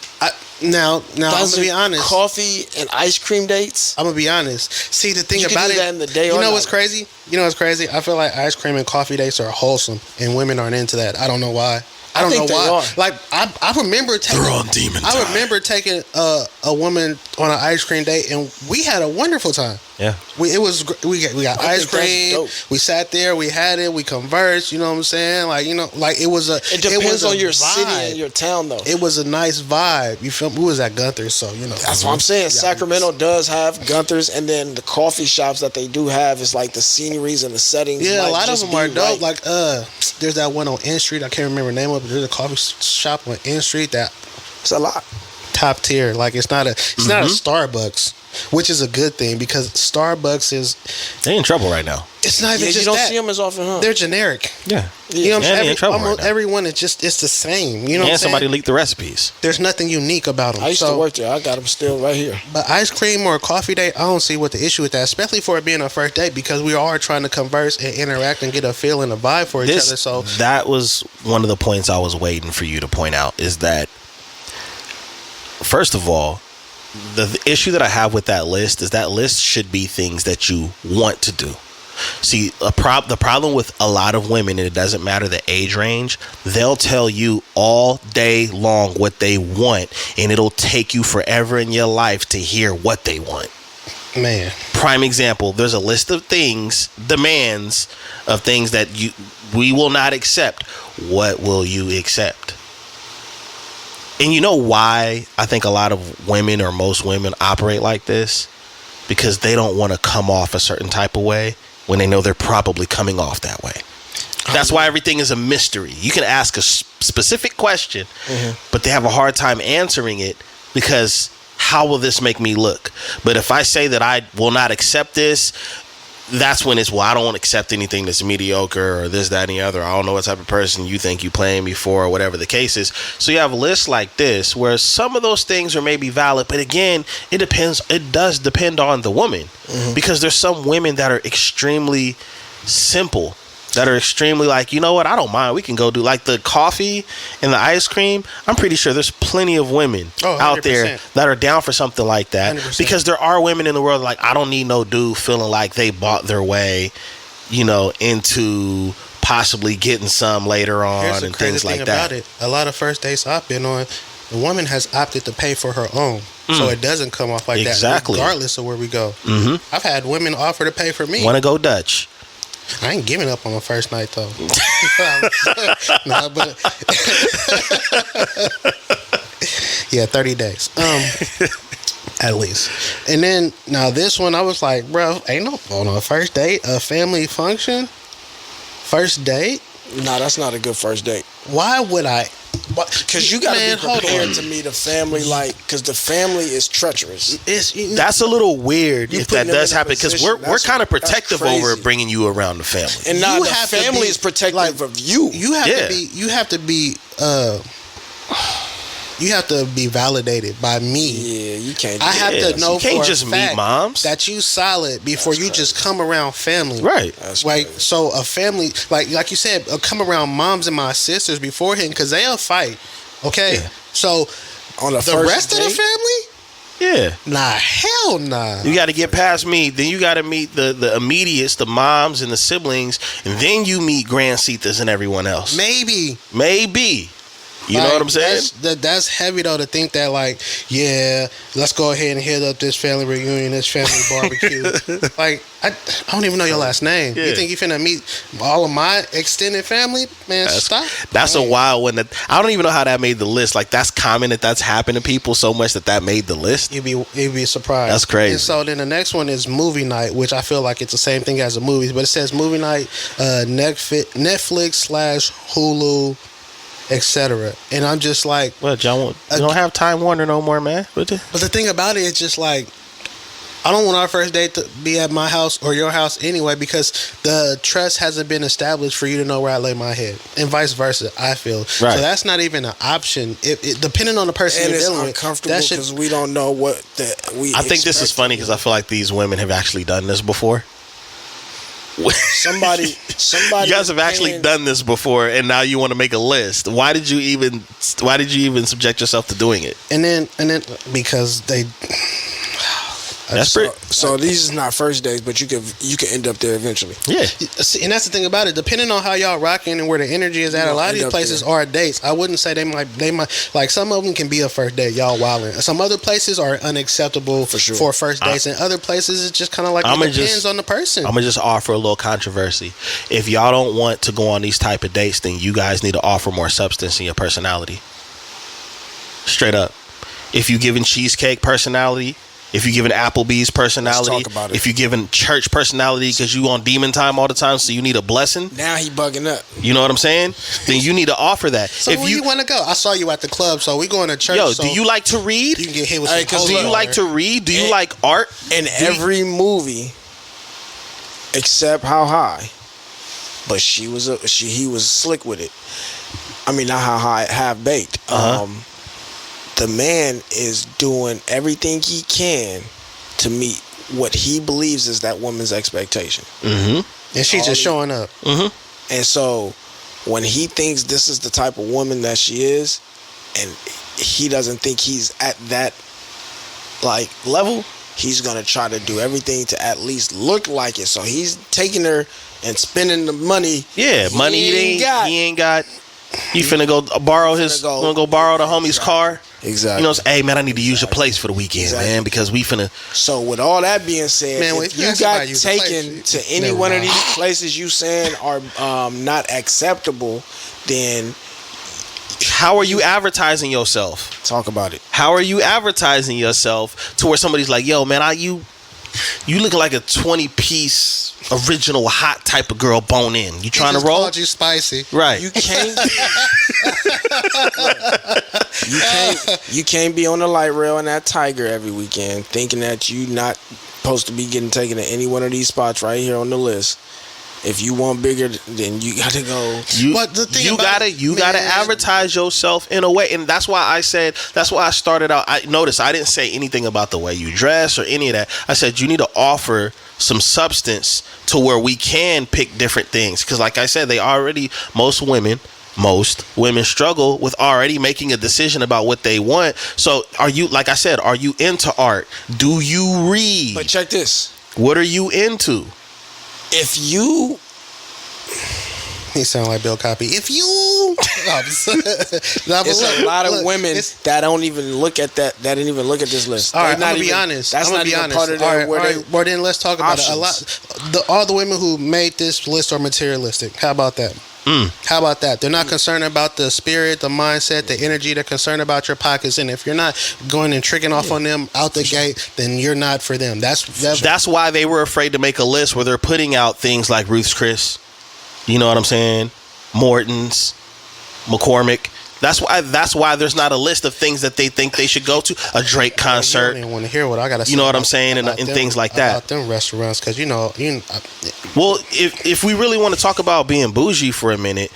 Now I'm gonna be honest. Coffee and ice cream dates. I'm gonna be honest. See, the thing You can about do it, that in the day you or know night. what's crazy? You know what's crazy? I feel like ice cream and coffee dates are wholesome, and women aren't into that. I don't know why. I don't think know they why. are. Like I remember taking. They're on demon time. I remember taking a woman on an ice cream date, and we had a wonderful time. Yeah. We got I ice think that's cream. dope. We sat there. We had it. We conversed. You know what I'm saying? Like like it was a. It depends on your vibe. city and your town, though. It was a nice vibe. You feel me? We was at Gunther's, so That's what I'm saying. Yeah, Sacramento does have Gunther's, and then the coffee shops that they do have is like the sceneries and the settings. Yeah, a might lot of just them be are dope. right. Like there's that one on N Street. I can't remember the name of it. There's a coffee shop on N Street that It's a lot. top tier. Like it's not a Starbucks, which is a good thing because Starbucks is They in trouble right now. it's not even Yeah, just you don't that. see them as often, huh? They're generic. Yeah. You know what I'm And they in saying? trouble Almost right now. everyone is just it's the same. You know what I'm And saying? somebody leaked the recipes. There's nothing unique about them. I used to work there. I got them still right here. But ice cream or a coffee date, I don't see what the issue with that, especially for it being a first date because we are trying to converse and interact and get a feel and a vibe for each other. So that was one of the points I was waiting for you to point out is that, first of all, the issue that I have with that list is that list should be things that you want to do. See, the problem with a lot of women, and it doesn't matter the age range, they'll tell you all day long what they want, and it'll take you forever in your life to hear what they want. man, Prime example, there's a list of things, demands of things that we will not accept. What will you accept? And you know why I think a lot of women or most women operate like this? Because they don't want to come off a certain type of way when they know they're probably coming off that way. That's why everything is a mystery. You can ask a specific question, but they have a hard time answering it because how will this make me look? But if I say that I will not accept this, that's when it's, well, I don't want to accept anything that's mediocre or this, that, and the other. I don't know what type of person you think you playing me for or whatever the case is. So you have a list like this where some of those things are maybe valid, but again, it depends. It does depend on the woman because there's some women that are extremely simple, that are extremely like, you know what, I don't mind. We can go do like the coffee and the ice cream. I'm pretty sure there's plenty of women out there that are down for something like that 100%. because there are women in the world like, I don't need no dude feeling like they bought their way, into possibly getting some later on. here's the and crazy things thing like that. about it. A lot of first dates I've been on, the woman has opted to pay for her own. So it doesn't come off like Exactly. that, regardless of where we go. I've had women offer to pay for me. Want to go Dutch? I ain't giving up on the first night though. Nah, but yeah, 30 days. At least. And then now this one, I was like, bro, ain't no on a first date, a family function, first date. No, that's not a good first date. Why would I? Because you got to be prepared to meet a family, because the family is treacherous. That's a little weird You if putting that them does in a happen because position, we're kind of that's protective crazy. over bringing you around the family. And now You the have to family be, is protective like, of you. You have Yeah. to be. You have to be validated by me. Yeah, you can't. I have Yeah, to know you can't for just a meet fact moms. that you solid before you just come around family. Right. That's Like crazy. so, a family like you said, come around moms and my sisters beforehand because they'll fight. Okay, Yeah. so On the the first rest of the date? family, Yeah. nah, hell nah. You got to get past me. Then you got to meet the immediates, the moms and the siblings. And then you meet Grandcitas and everyone else. Maybe. You know Like, what I'm saying? That's heavy though to think that like, yeah, let's go ahead and hit up this family reunion, this family barbecue. Like, I don't even know your last name. Yeah. You think you finna meet all of my extended family? Man, stop. That's a wild one. I don't even know how that made the list. Like, that's common that's happened to people so much that made the list. You'd be surprised. That's crazy. And so then the next one is movie night, which I feel like it's the same thing as the movies, but it says movie night, Netflix/Hulu, etc. And I'm just like, Well, John, you don't have Time Warner no more, man. but the thing about it is just like, I don't want our first date to be at my house or your house anyway, because the trust hasn't been established for you to know where I lay my head, and vice versa. I feel right. So that's not even an option. Depending on the person and you're it's dealing uncomfortable with, because we don't know what we. I think this is funny because I feel like these women have actually done this before. Somebody. You guys have actually done this before, and now you want to make a list. Why did you even subject yourself to doing it? And then because they. So these is not first dates, but you could end up there eventually. Yeah. See, and that's the thing about it. Depending on how y'all rocking and where the energy is at, a lot of these places are dates. I wouldn't say they might like some of them can be a first date. Y'all wilding. Some other places are unacceptable for first dates, and other places it's just kind of like it depends on the person. I'm gonna just offer a little controversy. If y'all don't want to go on these type of dates, then you guys need to offer more substance in your personality. Straight up. If you giving cheesecake personality. If you're giving Applebee's personality, if you're giving church personality because you on demon time all the time, so you need a blessing. Now he bugging up. You know what I'm saying? Then you need to offer that. So where you want to go? I saw you at the club, so we going to church. Yo, do you like to read? You can get hit with some. Do you like to read? Do you like art? In every movie, except How High, but he was slick with it. I mean, not How High, Half Baked. The man is doing everything he can to meet what he believes is that woman's expectation. Mm-hmm. And she's just showing up. Mm-hmm. And so when he thinks this is the type of woman that she is, and he doesn't think he's at that like level, he's gonna try to do everything to at least look like it. So he's taking her and spending the money. Yeah, money he ain't got. You finna go borrow borrow the homie's car. Exactly. You know, hey man, I need to use your place for the weekend, man, because we finna. So with all that being said, man, if you got taken to any one of these places you saying are not acceptable, then how are you advertising yourself? Talk about it. How are you advertising yourself to where somebody's like, yo, man, you look like a 20-piece original hot type of girl, bone in. You trying to roll? Called you spicy, right? You can't be on the light rail in that Tiger every weekend, thinking that you not supposed to be getting taken to any one of these spots right here on the list. If you want bigger, then you got to go. You gotta advertise yourself in a way, and that's why I started out. I noticed I didn't say anything about the way you dress or any of that. I said you need to offer some substance to where we can pick different things, because like I said, most women struggle with already making a decision about what they want. So are you into art? Do you read? But check this. What are you into? If you, he sound like Bill Cosby. If you, it's a lot of women that don't even look at that. That didn't even look at this list. All right, I'm gonna be honest. That's not even part of their. Well, then let's talk about it. All the women who made this list are materialistic. How about that? How about that? They're not concerned about the spirit, the mindset, the energy. They're concerned about your pockets. And if you're not going and tricking off on them out the gate, then you're not for them. That's why they were afraid to make a list where they're putting out things like Ruth's Chris. You know what I'm saying? Morton's, McCormick. That's why there's not a list of things that they think they should go to. A Drake concert. You don't even want to hear what I got to say. You know what I'm saying? And things like that. About them restaurants, because well, if we really want to talk about being bougie for a minute,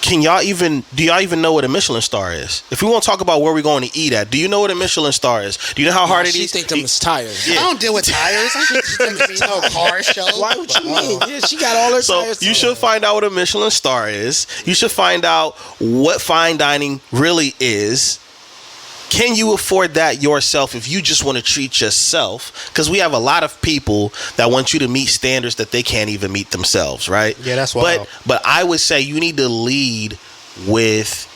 do y'all even know what a Michelin star is? If we want to talk about where we're going to eat at, do you know what a Michelin star is? Do you know how hard it is? She think them is tires. Yeah. I don't deal with tires. I don't no car show. Why would you mean? Yeah, she got all her tires. So you should find out what a Michelin star is. You should find out what fine dining really is. Can you afford that yourself if you just want to treat yourself? Because we have a lot of people that want you to meet standards that they can't even meet themselves, right? Yeah, that's wild. But I would say you need to lead with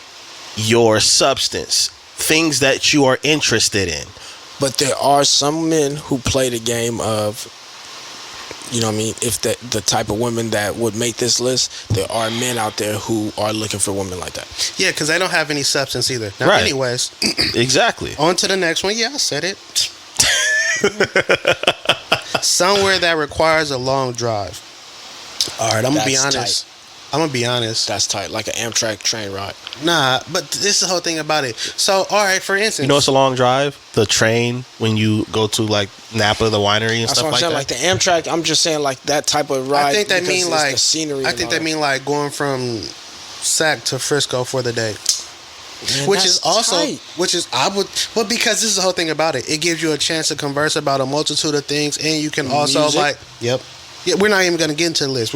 your substance, things that you are interested in. But there are some men who play the game of, you know what I mean? If the type of women that would make this list, there are men out there who are looking for women like that. Yeah, because they don't have any substance either. Now, right. Anyways. Exactly. On to the next one. Yeah, I said it. Somewhere that requires a long drive. All right, I'm going to be honest. I'm gonna be honest. That's tight, like an Amtrak train ride. Nah, but this is the whole thing about it. So, all right, for instance, You know, it's a long drive. The train when you go to like Napa, the winery and That's stuff what I'm like saying. that. Like the Amtrak, I'm just saying like that type of ride. I think they because mean it's like the scenery. I think they mean like going from Sac to Frisco for the day. Man, Which that's is also, tight. but because this is the whole thing about it, it gives you a chance to converse about a multitude of things, and you can also Music. yeah, we're not even going to get into the list.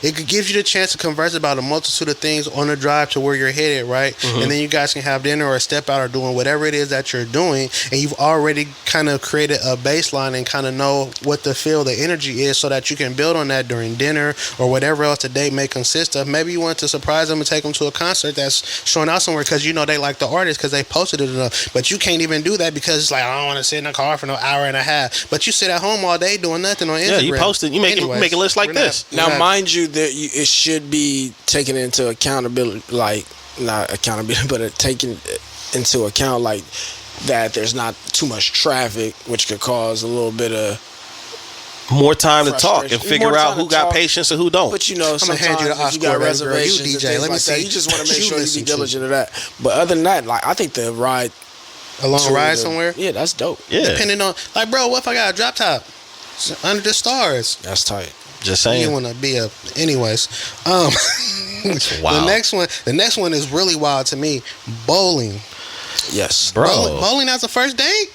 It gives you the chance to converse about a multitude of things on the drive to where you're headed, right? Mm-hmm. And then you guys can have dinner or step out or doing whatever it is that you're doing, and you've already kind of created a baseline and kind of know what the feel, the energy is, so that you can build on that during dinner or whatever else the date may consist of. Maybe you want to surprise them and take them to a concert that's showing out somewhere because you know they like the artist because they posted it enough. But you can't even do that because it's like, I don't want to sit in a car for no hour and a half. But you sit at home all day doing nothing on Instagram. Yeah, you posted. You make a list like we're not- this. Now, mind you, that it should be taken into accountability, like not accountability, but taken into account like that. There's not too much traffic, which could cause a little bit of More time to talk and Frustration. figure More out time who to got talk. patience and who don't. But you know, gonna sometimes hand you the if you Oscar, got baby girl. You reservations and DJ. things Let me like see. that, you just want to make You sure you listen be to. diligent of that. But other than that, like I think the ride, A long to ride the- somewhere. yeah, that's dope. Yeah, Depending on, like, bro, what if I got a drop top under the stars? That's tight. just You saying. want to be a, anyways. Wow. The next one is really wild to me. Bowling. Yes, Bro. Bowling as a first date.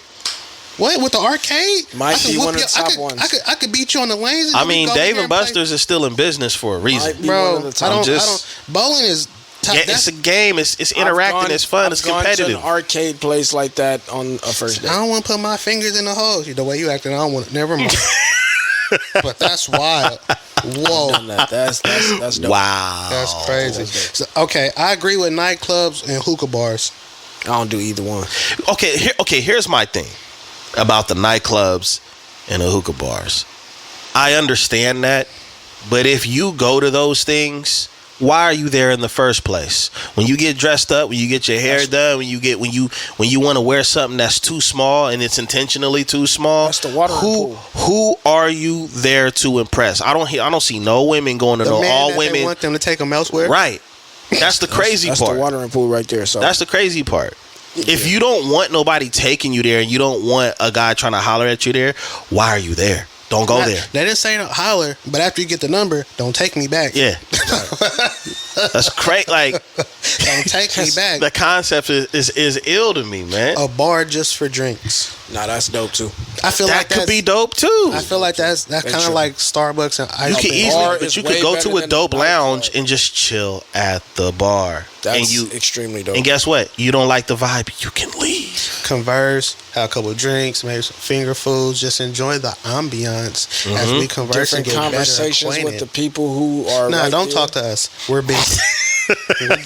What with the arcade? Might I could be whoop one of you- the top ones. I could beat you on the lanes. and I then we mean, go over Dave there and play. Buster's is still in business for a reason. Might be Bro, one of the top. I don't. just- Bowling is. Top, Yeah, that's- it's a game. It's I've interacting. gone- It's fun. I've it's gone to competitive. an arcade place like that on a first date. I don't want to put my fingers in the holes. The way you acting, I don't want. Never mind. But that's wild. Whoa. Done that. That's dope. Wow. That's crazy. So, okay, I agree with nightclubs and hookah bars. I don't do either one. Okay, here's my thing about the nightclubs and the hookah bars. I understand that, but if you go to those things, why are you there in the first place? When you get dressed up, when you get your hair done, when you want to wear something that's too small and it's intentionally too small, That's the watering pool. Who are you there to impress? I don't see no women going to The no man all that they women. want them to take them elsewhere. Right. That's the crazy That's part. the watering pool right there. So That's the crazy part. If you don't want nobody taking you there and you don't want a guy trying to holler at you there, why are you there? Don't go there. They didn't say don't holler, but after you get the number, don't take me back. Yeah. That's crazy. Like, Don't take me back. the concept is ill to me, man. A bar just for drinks. nah, that's dope too. I feel That like could that's, be dope too. I feel like that's kind of tripping. like Starbucks and ice You can cream. easily, bar but is you way could go better to a than dope the lounge nightclub. and just chill at the bar. That's and you extremely dope. and guess what? You don't like the vibe, you can leave. Converse, have a couple of drinks, maybe some finger foods, just enjoy the ambiance as we converse and Different get conversations better with acquainted. the people who are. Nah, right don't there. talk to us. We're busy.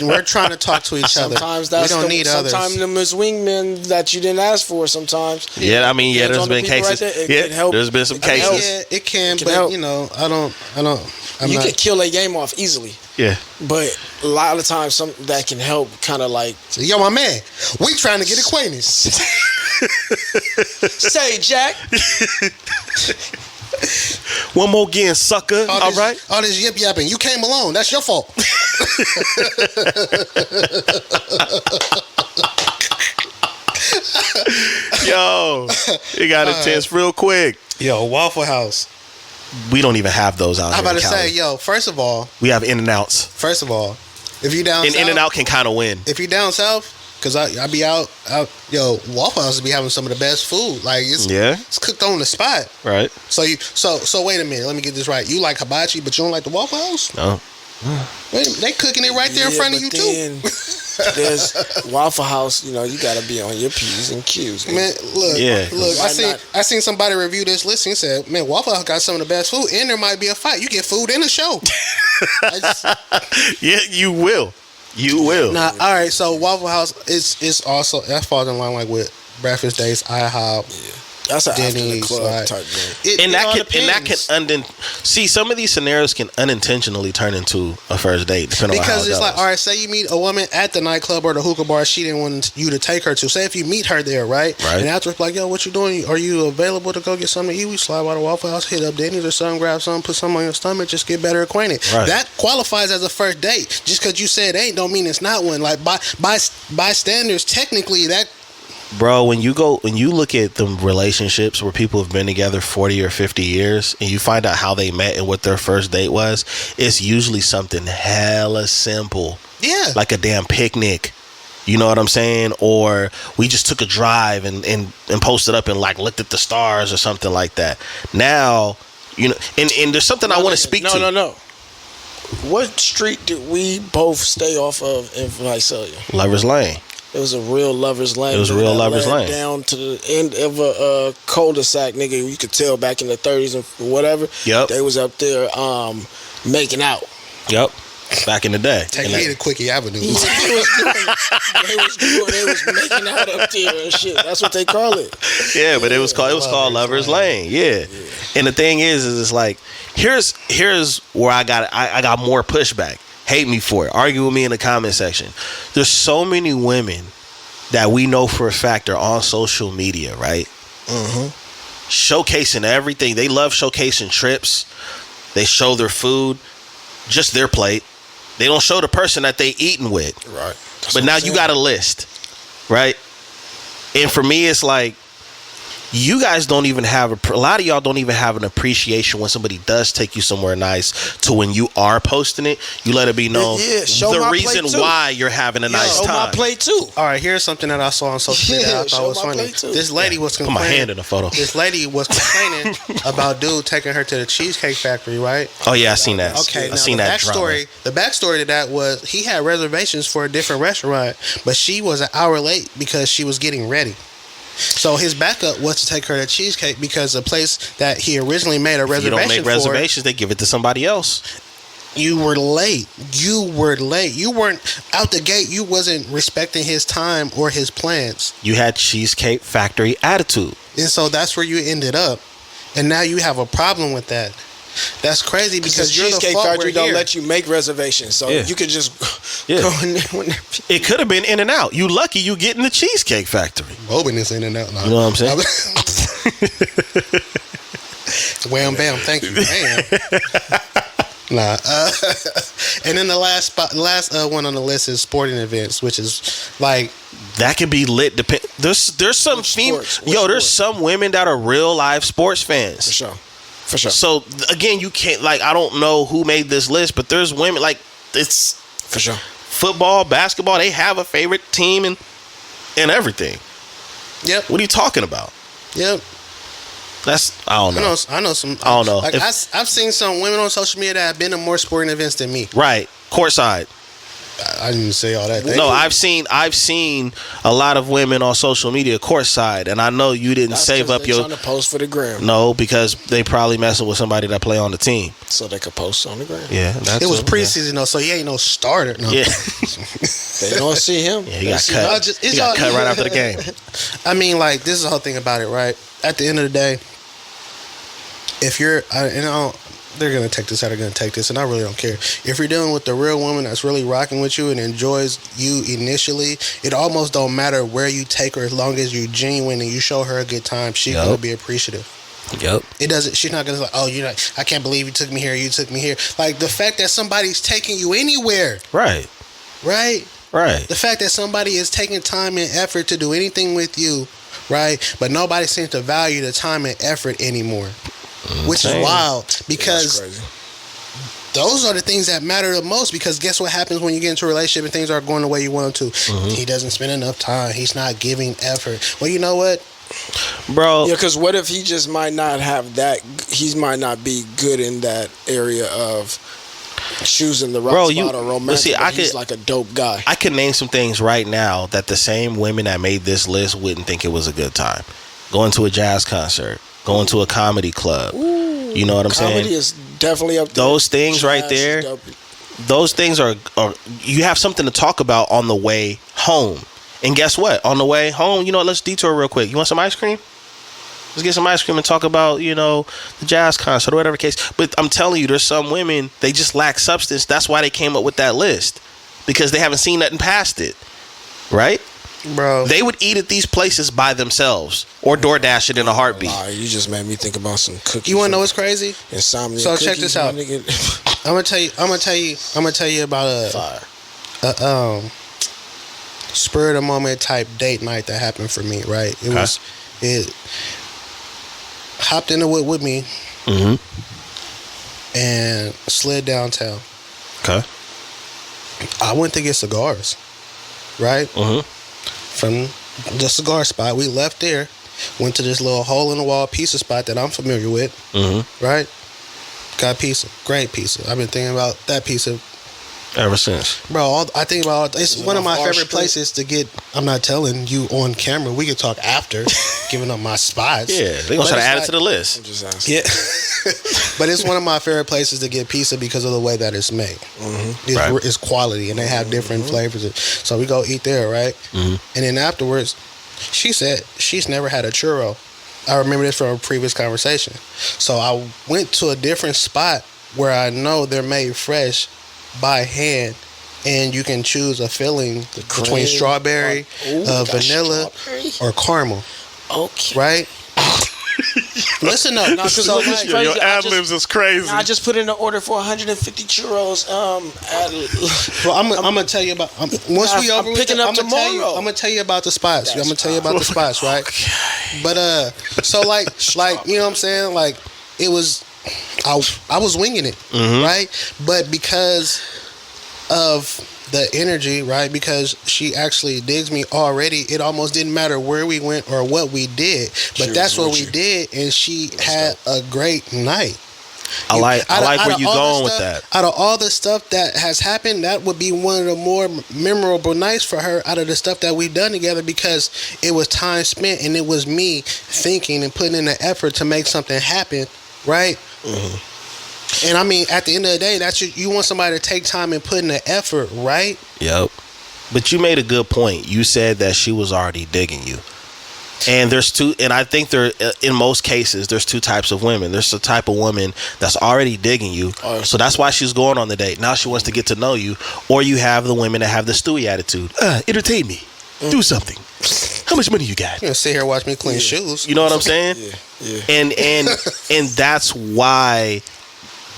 We're trying to talk to each other. Sometimes that's we don't need others. Sometimes them is wingmen that you didn't ask for. Sometimes. Yeah, I mean, Depends there's on the been people cases. right there. It Yeah, can help. there's been some It can help. cases. Yeah, it can, can but help. you know, I'm You not. can kill a game off easily, Yeah. but a lot of times some that can help kind of like Yo, my man, we trying to get acquainted. say Jack. One more again, sucker. All right. All this yip yapping. You came alone. That's your fault. Yo, it got intense real quick. Yo, Waffle House. We don't even have those out I'm here. about to in say, Cali. yo, first of all, We have In-N-Outs. if you down And south, In-N-Out can kind of win. if you down south, cause I be out, yo, Waffle House be having some of the best food. Like it's cooked on the spot. Right. So wait a minute, let me get this right. You like hibachi, but you don't like the Waffle House? No. Wait a minute, they cooking it right there in Yeah, front of but you too. then there's Waffle House. You know, you got to be on your P's and Q's. Man, look, Yeah. look. Why I seen somebody review this list and said, "Man, Waffle House got some of the best food, and there might be a fight. You get food in the show." Yeah, you will. You will. Nah, all right. So Waffle House is also that falls in line like with Breakfast Days, IHOP. That's an after the Denny's, club like, type thing. it all depends. See, some of these scenarios can unintentionally turn into a first date, depending on how Because it it's goes. like, all right, say you meet a woman at the nightclub or the hookah bar she didn't want you to take her to. Say if you meet her there, right? And after it's like, yo, what you doing? Are you available to go get something to eat? We slide by the Waffle House, hit up Denny's or something, grab something, put something on your stomach, just get better acquainted. Right. That qualifies as a first date. Just because you said ain't don't mean it's not one. Like by standards, technically that. Bro, when you look at the relationships where people have been together 40 or 50 years and you find out how they met and what their first date was, it's usually something hella simple. Yeah. Like a damn picnic. You know what I'm saying? Or we just took a drive and posted up and like looked at the stars or something like that. Now, you know, and there's something I want to speak to. No. What street did we both stay off of in Visalia? Lovers Lane. It was a real Lovers Lane. It was a real Lovers Lane. Down to the end of a cul-de-sac, nigga. You could tell back in the 30s and whatever. Yep. They was up there making out. Yep. Back in the day. Take me to Quickie Avenue. They was making out up there and shit. That's what they call it. Yeah, but it was called Lovers Lane. Yeah. And the thing is it's like here's where I got more pushback. Hate me for it. Argue with me in the comment section. There's so many women that we know for a fact are on social media, right? Mm-hmm. Showcasing everything. They love showcasing trips. They show their food, just their plate. They don't show the person that they eating with. Right. But now you got a list, right? And for me, it's like, you guys don't even have a lot of y'all don't even have an appreciation when somebody does take you somewhere nice to when you are posting it. You let it be known the reason why you're having a nice time. Show my plate too. All right, here's something that I saw on social media that I thought was funny. This lady was complaining. Put my hand in the photo. This lady was complaining about dude taking her to the Cheesecake Factory, right? Oh yeah, I seen that. Okay, I seen that drama. The backstory to that was he had reservations for a different restaurant, but she was an hour late because she was getting ready. So his backup was to take her to Cheesecake because the place that he originally made a reservation for. If you don't make reservations, they give it to somebody else. You were late. You weren't out the gate. You wasn't respecting his time or his plans. You had Cheesecake Factory attitude. And so that's where you ended up. And now you have a problem with that. That's crazy because you're Cheesecake the fault Factory we're don't here. let you make reservations, so you could just go in there whenever. It could have been In and Out. You lucky you get in the Cheesecake Factory. Robin is In and Out now. You know what I'm saying? Wham bam, thank you. Damn. Nah. And then the last one on the list is sporting events, which is like that can be lit. There's some there's some women that are real live sports fans. For sure. So again, you can't I don't know who made this list, but there's women it's for sure. Football, basketball, they have a favorite team and everything. Yep. What are you talking about? Yep. I don't know. I know some. I don't know. Like I've seen some women on social media that have been to more sporting events than me. Right. Courtside. I didn't say all that. No, I've seen a lot of women on social media courtside, and I know you didn't save up your trying to post for the gram. No, because they probably messing with somebody that play on the team, so they could post on the gram. Yeah, it was preseason though, so he ain't no starter. No. Yeah, they don't see him. Yeah, he got cut. He got cut right after the game. I mean, like this is the whole thing about it, right? At the end of the day, if you're, they're going to take this, how they're going to take this, and I really don't care. If you're dealing with the real woman that's really rocking with you and enjoys you initially, it almost don't matter where you take her as long as you're genuine and you show her a good time. She's going to be appreciative. Yep. It doesn't. She's not going to I can't believe you took me here. You took me here. Like the fact that somebody's taking you anywhere. Right. The fact that somebody is taking time and effort to do anything with you, right? But nobody seems to value the time and effort anymore. Which is wild because those are the things that matter the most, because guess what happens when you get into a relationship and things aren't going the way you want them to? Mm-hmm. He doesn't spend enough time. He's not giving effort. Well, you know what? Bro. Yeah, because what if he just might not have that, he might not be good in that area of choosing the right spot or romantic, he's like a dope guy. I could name some things right now that the same women that made this list wouldn't think it was a good time. Going to a jazz concert. Going to a comedy club. Ooh, you know what I'm saying? Comedy is definitely up there. Those things right there, those things are you have something to talk about on the way home. And guess what? On the way home, let's detour real quick. You want some ice cream? Let's get some ice cream and talk about, the jazz concert or whatever case. But I'm telling you, there's some women, they just lack substance. That's why they came up with that list. Because they haven't seen nothing past it. Right? Bro. They would eat at these places by themselves. Or DoorDash it in a heartbeat. Nah, you just made me think about some cookies. You wanna know what's crazy? Insomnia So cookies, check this out. I'm gonna tell you about a spur of the moment type date night that happened for me, right? It hopped in the wood with me and slid downtown. Okay. I went to get cigars, right? From the cigar spot. We left there, went to this little hole in the wall pizza spot that I'm familiar with, right? Got pizza. Great pizza. I've been thinking about that pizza ever since. Bro, I think about it's one of my favorite places to get. I'm not telling you on camera. We can talk after, giving up my spots. Yeah, they're going to try to add it to the list. I'm just asking. Yeah. But it's one of my favorite places to get pizza because of the way that it's made. It's quality, and they have different flavors. So we go eat there, right? And then afterwards, she said she's never had a churro. I remember this from a previous conversation. So I went to a different spot where I know they're made fresh by hand, and you can choose a filling between strawberry, vanilla, or caramel. Okay. Right? Listen up. No, so like, your ad-libs is crazy. I just put in an order for 150 churros. Well, I'm gonna tell you about once we over. I'm picking up tomorrow. I'm gonna tell you about the spots. I'm gonna tell you about the spots, right? Okay. But so like you know what I'm saying? Like it was, I was winging it, right? But because of the energy, right? Because she actually digs me already. It almost didn't matter where we went or what we did, but that's what we did, and she had a great night. I like where you going with that. Out of all the stuff that has happened, that would be one of the more memorable nights for her out of the stuff that we've done together, because it was time spent and it was me thinking and putting in the effort to make something happen, right? And I mean, at the end of the day, that's you want somebody to take time and put in the effort, right? Yep. But you made a good point. You said that she was already digging you. And I think in most cases, there's two types of women. There's the type of woman that's already digging you. So that's why she's going on the date. Now she wants to get to know you. Or you have the women that have the Stewie attitude. Entertain me. Do something. How much money you got? You know, sit here and watch me clean shoes. You know what I'm saying? Yeah. And that's why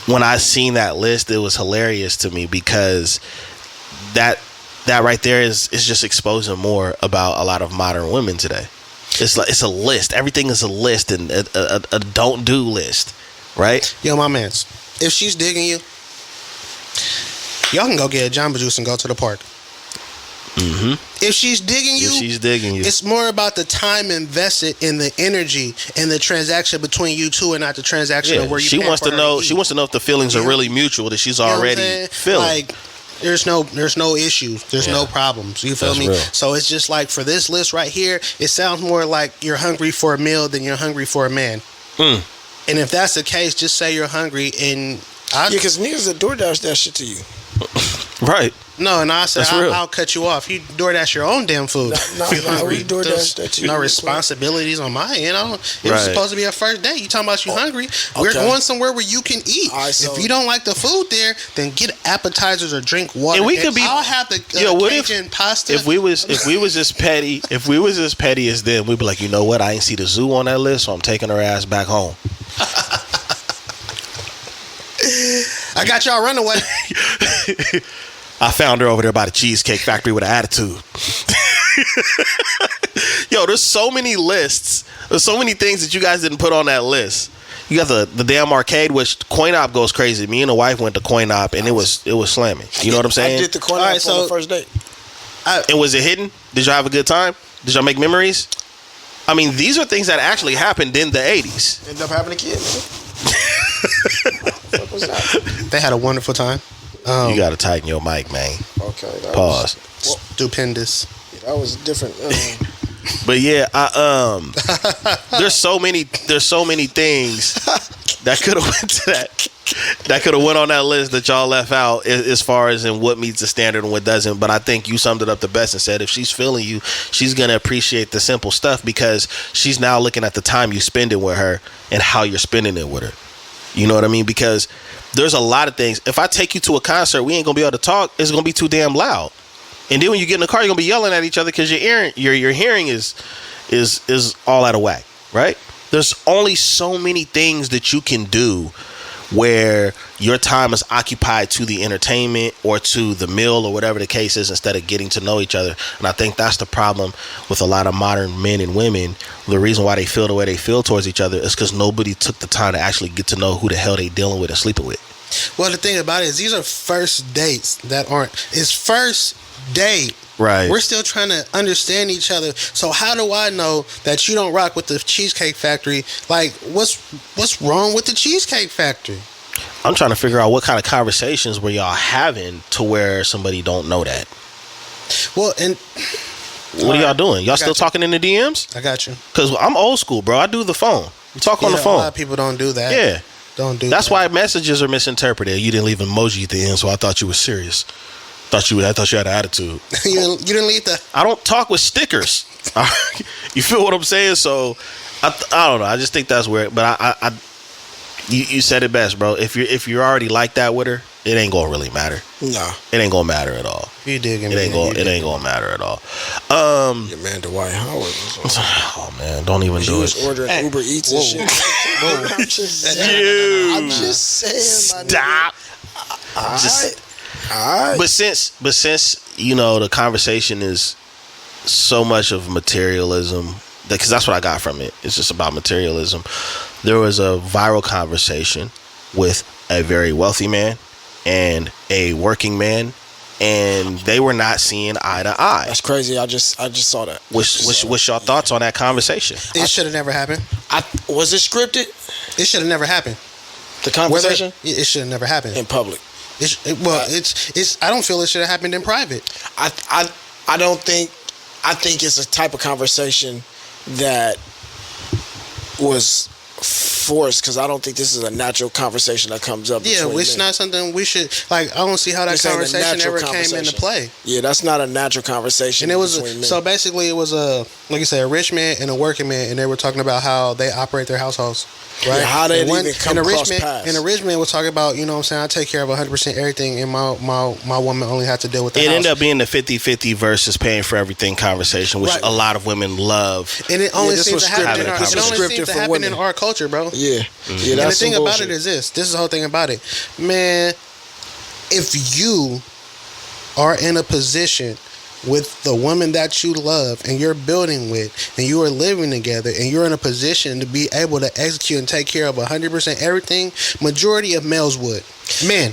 when I seen that list, it was hilarious to me, because that right there is just exposing more about a lot of modern women today. It's a list. Everything is a list, and a don't do list, right? Yo, my mans, if she's digging you, y'all can go get a Jamba Juice and go to the park. If she's digging you, it's more about the time invested in the energy and the transaction between you two, and not the transaction of where you. She wants to know if the feelings are really mutual, that she's already feeling. Like, there's no issues. There's no problems. You feel me? Real. So it's just like, for this list right here, it sounds more like you're hungry for a meal than you're hungry for a man. And if that's the case, just say you're hungry, and because niggas that DoorDash that shit to you. Right. No, and I said I'll cut you off. You DoorDash your own damn food. No, we DoorDash that to you. No responsibilities on my end. It was supposed to be a first date. You talking about you hungry? We're going somewhere where you can eat. If you don't like the food there, then get appetizers or drink water. And we could be. I'll have the Cajun pasta. If we was as petty as them, we'd be like, you know what? I ain't see the zoo on that list, so I'm taking her ass back home. I got y'all runaway. I found her over there by the Cheesecake Factory with an attitude. Yo, there's so many lists. There's so many things that you guys didn't put on that list. You got the damn arcade, which Coin Op goes crazy. Me and the wife went to Coin Op, and it was slamming. You know what I'm saying? I did the Coin Op on the first date. And was it hidden? Did y'all have a good time? Did y'all make memories? I mean, these are things that actually happened in the 80s. Ended up having a kid. They had a wonderful time. You gotta tighten your mic, man. Okay. Pause. Stupendous. Yeah, that was different. But yeah, there's so many things that could have went to that. That could have went on that list that y'all left out as far as in what meets the standard and what doesn't. But I think you summed it up the best and said if she's feeling you, she's gonna appreciate the simple stuff because she's now looking at the time you spend it with her and how you're spending it with her. You know what I mean? Because there's a lot of things. If I take you to a concert, we ain't gonna be able to talk. It's gonna be too damn loud. And then when you get in the car, you're gonna be yelling at each other because your hearing is all out of whack, right? There's only so many things that you can do where your time is occupied to the entertainment or to the meal or whatever the case is instead of getting to know each other. And I think that's the problem with a lot of modern men and women. The reason why they feel the way they feel towards each other is because nobody took the time to actually get to know who the hell they dealing with and sleeping with. Well, the thing about it is these are first dates that aren't. It's first date. Right. We're still trying to understand each other. So how do I know that you don't rock with the Cheesecake Factory? Like, what's wrong with the Cheesecake Factory? I'm trying to figure out what kind of conversations were y'all having to where somebody don't know that. Well, and what are y'all doing? Y'all still talking in the DMs? I got you. Because I'm old school, bro. I do the phone. We talk on the phone. A lot of people don't do that. Yeah. Don't do That's that. why messages are misinterpreted. You didn't leave an emoji at the end, so I thought you were serious. I thought you had an attitude. you didn't leave the. I don't talk with stickers. You feel what I'm saying? So I don't know. I just think that's weird. But you said it best, bro. If you're already like that with her, it ain't gonna really matter. No, it ain't gonna matter at all. You dig it ain't gonna matter at all. Your man Dwight Howard. Oh man, don't even do it. He was ordering Uber Eats and shit. I'm just saying. Stop. Alright. But since you know the conversation is so much of materialism, because that's what I got from it. It's just about materialism. There was a viral conversation with a very wealthy man and a working man, and they were not seeing eye to eye. That's crazy. I just saw that. What's your thoughts on that conversation? It should have never happened. Was it scripted? It should have never happened. The conversation? It should have never happened in public. It's. I don't feel it should have happened in private. I don't think. I think it's a type of conversation that was forced because I don't think this is a natural conversation that comes up. Yeah, it's not something we should like. I don't see how that conversation ever came into play. Yeah, that's not a natural conversation. And it was so basically it was like you say, a rich man and a working man, and they were talking about how they operate their households. Right? Yeah, how they even come across paths. And the rich man was talking about, you know what I'm saying, I take care of 100% everything, and my woman only had to deal with the house. It ended up being the 50-50 versus paying for everything conversation, which a lot of women love. And it only seems to happen in our culture, bro. Yeah. Mm-hmm. Yeah, and the thing about it is this is the whole thing about it. Man, if you are in a position with the woman that you love and you're building with and you are living together and you're in a position to be able to execute and take care of 100% everything, majority of males would.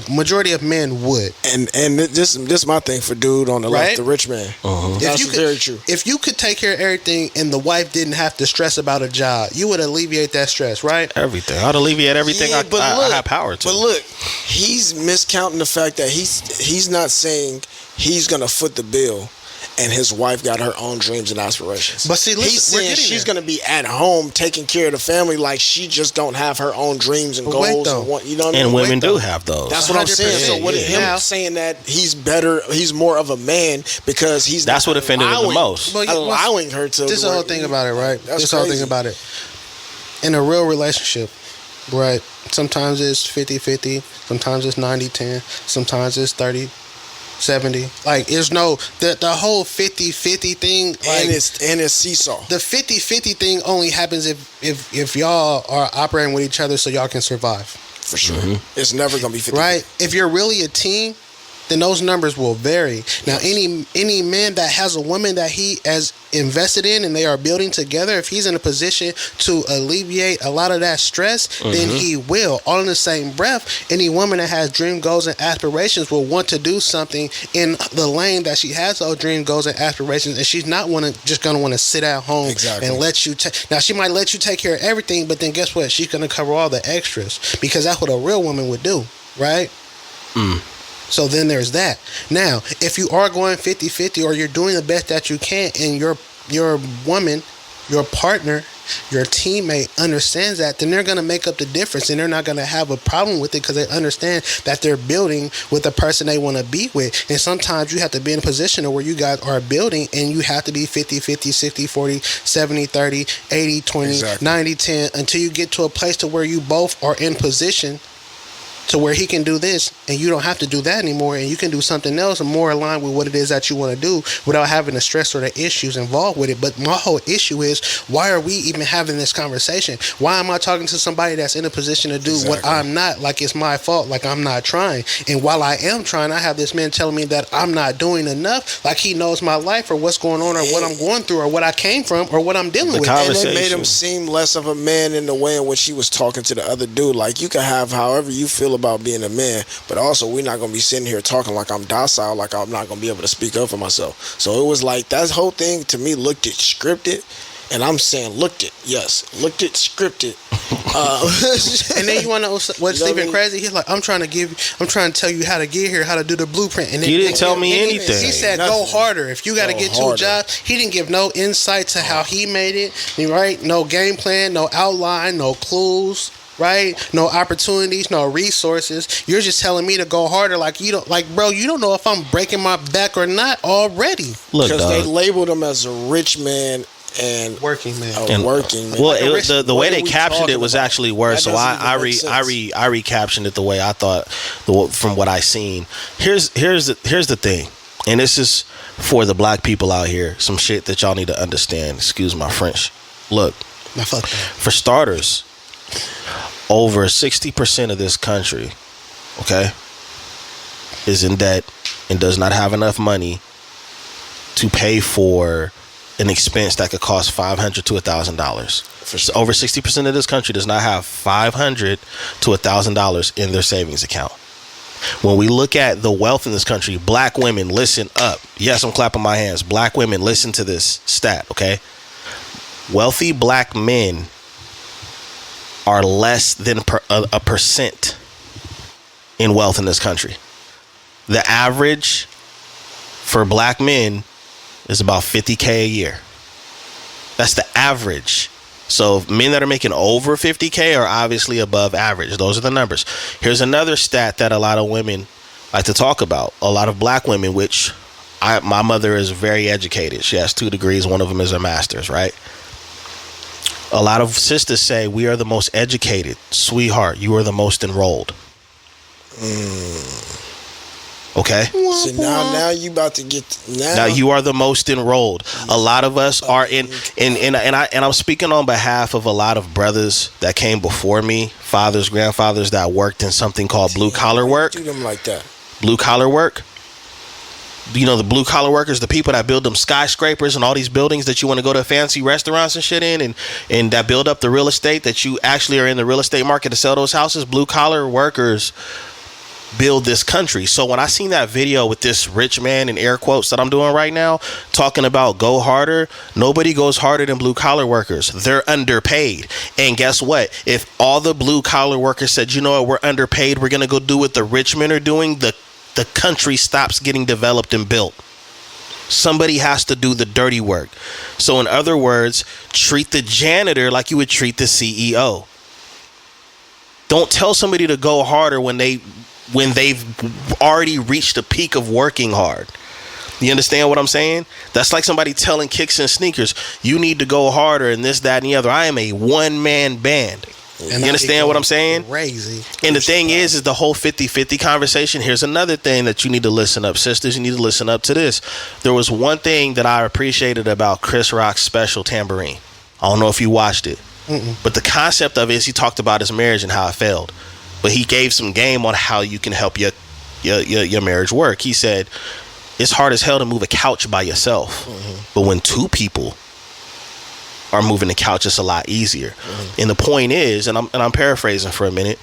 Majority of men would. And this my thing for dude on the left, the rich man. That's very true. If you could take care of everything and the wife didn't have to stress about a job, you would alleviate that stress, right? Everything. I'd alleviate everything I have power to. But look, he's miscounting the fact that he's not saying he's going to foot the bill and his wife got her own dreams and aspirations. But see, listen, he's saying she's going to be at home taking care of the family like she just don't have her own dreams and goals. You know what I mean? And women do have those. That's what I'm saying. So what him saying that he's better, he's more of a man because he's that's what offended him the most. Allowing her to. This is the whole thing about it, right? This is the whole thing about it. In a real relationship, right? Sometimes it's 50-50. Sometimes it's 90-10. Sometimes it's 30-70. Like, there's no the whole 50-50 thing, like, and it's seesaw. The 50-50 thing only happens if y'all are operating with each other so y'all can survive. For sure. Mm-hmm. It's never gonna be 50. Right? If you're really a team, then those numbers will vary. Now, any man that has a woman that he has invested in and they are building together, if he's in a position to alleviate a lot of that stress, then he will. All in the same breath, any woman that has dream goals and aspirations will want to do something in the lane that she has those dream goals and aspirations, and she's not just going to want to sit at home and let you now she might let you take care of everything, but then guess what? She's going to cover all the extras because that's what a real woman would do, right? So then there's that. Now, if you are going 50-50 or you're doing the best that you can and your woman, your partner your teammate understands that, then they're going to make up the difference, and they're not going to have a problem with it because they understand that they're building with the person they want to be with. And sometimes you have to be in a position where you guys are building, and you have to be 50-50, 60-40, 70-30, 80-20, 90-10, until you get to a place to where you both are in position to where he can do this and you don't have to do that anymore, and you can do something else and more aligned with what it is that you want to do without having the stress or the issues involved with it. But my whole issue is, why are we even having this conversation? Why am I talking to somebody that's in a position to do what I'm not, like it's my fault, like I'm not trying? And while I am trying, I have this man telling me that I'm not doing enough, like he knows my life or what's going on or what I'm going through or what I came from or what I'm dealing with. And it made him seem less of a man in the way in which she was talking to the other dude. Like, you can have however you feel about being a man, but also we're not going to be sitting here talking like I'm docile, like I'm not going to be able to speak up for myself. So it was like, that whole thing to me looked it scripted, and I'm saying looked it scripted. And then you want to know what's even crazy? He's like, I'm trying to tell you how to get here, how to do the blueprint. And he didn't tell me anything. He said, go harder. If you got to get to a job, he didn't give no insight to how he made it. Right? No game plan, no outline, no clues. Right? No opportunities, no resources. You're just telling me to go harder, like you don't, like, bro, you don't know if I'm breaking my back or not already. Look, because they labeled him as a rich man and working man. Working man. Well, like the way they captioned it was actually worse. So I recaptioned it the way I thought from what I seen. Here's the thing, and this is for the black people out here. Some shit that y'all need to understand. Excuse my French. Look, for starters, over 60% of this country, okay, is in debt and does not have enough money to pay for an expense that could cost $500 to $1,000. So over 60% of this country does not have $500 to $1,000 in their savings account. When we look at the wealth in this country, black women, listen up. Yes, I'm clapping my hands. Black women, listen to this stat, okay? Wealthy black men are less than a percent in wealth in this country. The average for black men is about $50K a year. That's the average. So men that are making over $50K are obviously above average. Those are the numbers. Here's another stat that a lot of women like to talk about. A lot of black women, which my mother is very educated. She has 2 degrees. One of them is a master's, right? A lot of sisters say, we are the most educated. Sweetheart, you are the most enrolled. Okay? So now you about to get... Now you are the most enrolled. A lot of us are and I'm speaking on behalf of a lot of brothers that came before me, fathers, grandfathers that worked in something called blue-collar work. Do them like that. Blue-collar work. You know, the blue collar workers, the people that build them skyscrapers and all these buildings that you want to go to fancy restaurants and shit in, and that build up the real estate, that you actually are in the real estate market to sell those houses. Blue collar workers build this country. So when I seen that video with this rich man in air quotes that I'm doing right now, talking about go harder, nobody goes harder than blue collar workers. They're underpaid. And guess what? If all the blue collar workers said, you know what, we're underpaid, we're going to go do what the rich men are doing, the country stops getting developed and built. Somebody has to do the dirty work. So in other words, treat the janitor like you would treat the CEO. Don't tell somebody to go harder when they've already reached the peak of working hard. You understand what I'm saying? That's like somebody telling Kicks and Sneakers, you need to go harder and this, that, and the other. I am a one-man band. And you understand what I'm saying? Crazy. And the thing is the whole 50-50 conversation. Here's another thing that you need to listen up, sisters. You need to listen up to this. There was one thing that I appreciated about Chris Rock's special, Tambourine. I don't know if you watched it. But the concept of it is he talked about his marriage and how it failed. But he gave some game on how you can help your marriage work. He said, it's hard as hell to move a couch by yourself. But when 2 people are moving the couch, it's a lot easier. And the point is, and I'm paraphrasing for a minute,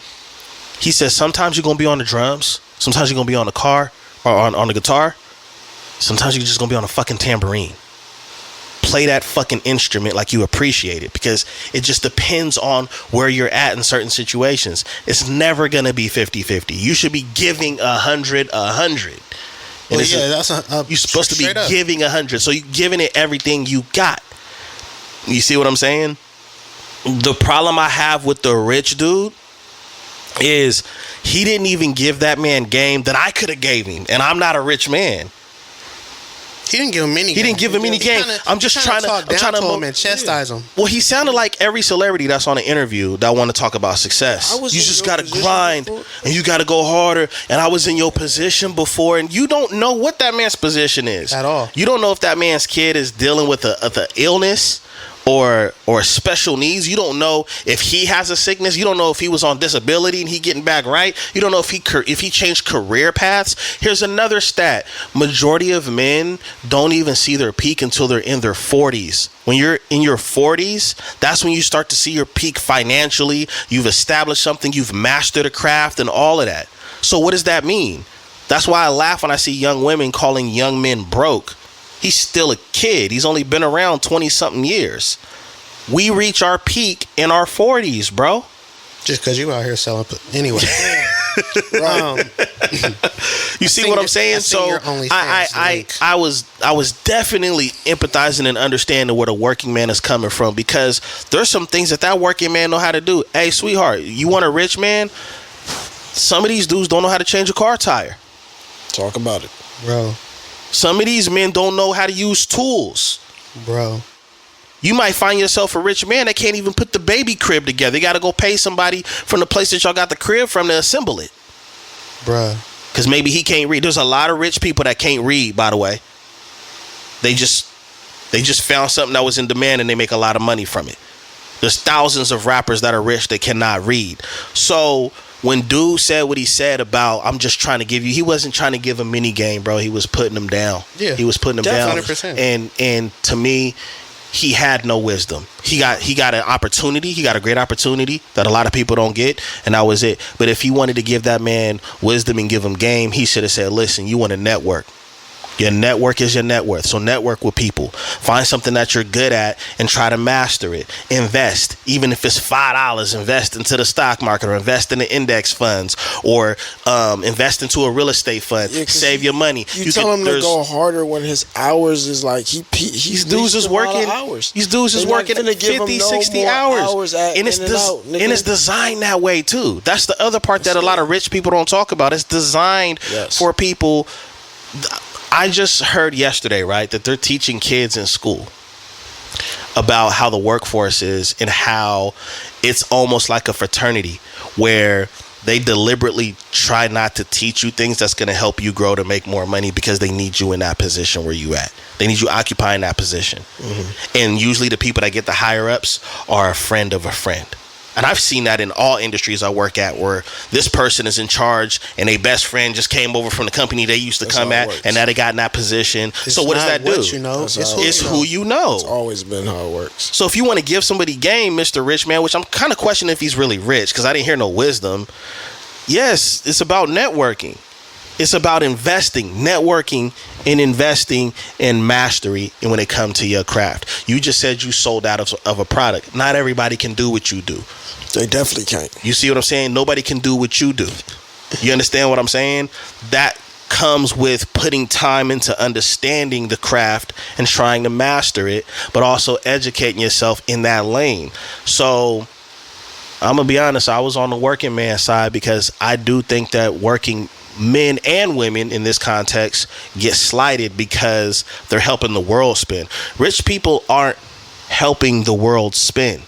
he says sometimes you're gonna be on the drums, sometimes you're gonna be on the car or on the guitar, sometimes you're just gonna be on a fucking tambourine. Play that fucking instrument like you appreciate it, because it just depends on where you're at in certain situations. It's never gonna be 50-50. You should be giving 100. And you're supposed to be giving 100, so you're giving it everything you got. You see what I'm saying? The problem I have with the rich dude is he didn't even give that man game that I could have gave him, and I'm not a rich man. He didn't give him any. He didn't give him any game. I'm just trying to talk down to him and chastise him. Well, he sounded like every celebrity that's on an interview that want to talk about success. You just got to grind and you got to go harder. And I was in your position before, and you don't know what that man's position is at all. You don't know if that man's kid is dealing with a illness or special needs. You don't know if he has a sickness. You don't know if he was on disability and he getting back right. You don't know if he changed career paths. Here's another stat. Majority of men don't even see their peak until they're in their 40s. When you're in your 40s, that's when you start to see your peak financially. You've established something. You've mastered a craft and all of that. So what does that mean? That's why I laugh when I see young women calling young men broke. He's still a kid. He's only been around 20-something years. We reach our peak in our 40s, bro. Just because you out here selling. Anyway. You see what I'm saying? So I was definitely empathizing and understanding where the working man is coming from, because there's some things that working man know how to do. Hey, sweetheart, you want a rich man? Some of these dudes don't know how to change a car tire. Talk about it, bro. Some of these men don't know how to use tools. Bro. You might find yourself a rich man that can't even put the baby crib together. You got to go pay somebody from the place that y'all got the crib from to assemble it. Bruh. Because maybe he can't read. There's a lot of rich people that can't read, by the way. They just found something that was in demand and they make a lot of money from it. There's thousands of rappers that are rich that cannot read. So when dude said what he said about, I'm just trying to give you, he wasn't trying to give a mini game, bro. He was putting them down. Yeah, he was putting them down. 100%. And to me, he had no wisdom. He got an opportunity. He got a great opportunity that a lot of people don't get, and that was it. But if he wanted to give that man wisdom and give him game, he should have said, listen, you want to network. Your network is your net worth. So network with people. Find something that you're good at and try to master it. Invest. Even if it's $5, invest into the stock market, or invest in the index funds, or invest into a real estate fund. Yeah, save your money. You tell him to go harder when his hours is like these dudes is working hours. These dudes is working 50, 60 hours. And it's designed that way too. That's the other part that a lot of rich people don't talk about. It's designed for people. I just heard yesterday, right, that they're teaching kids in school about how the workforce is and how it's almost like a fraternity where they deliberately try not to teach you things that's going to help you grow to make more money because they need you in that position where you at. They need you occupying that position. Mm-hmm. And usually the people that get the higher ups are a friend of a friend. And I've seen that in all industries I work at, where this person is in charge and a best friend just came over from the company they used to come at, and now they got in that position. So what does that do? You know. It's who you know. It's always been how it works. So if you want to give somebody game, Mr. Rich Man, which I'm kind of questioning if he's really rich because I didn't hear no wisdom. Yes, it's about networking. It's about investing, networking, and investing in mastery. And when it comes to your craft, you just said you sold out of a product. Not everybody can do what you do. They definitely can't. You see what I'm saying? Nobody can do what you do. You understand what I'm saying? That comes with putting time into understanding the craft and trying to master it, but also educating yourself in that lane. So I'm going to be honest, I was on the working man side because I do think that working men and women in this context get slighted because they're helping the world spin. Rich people aren't helping the world spin.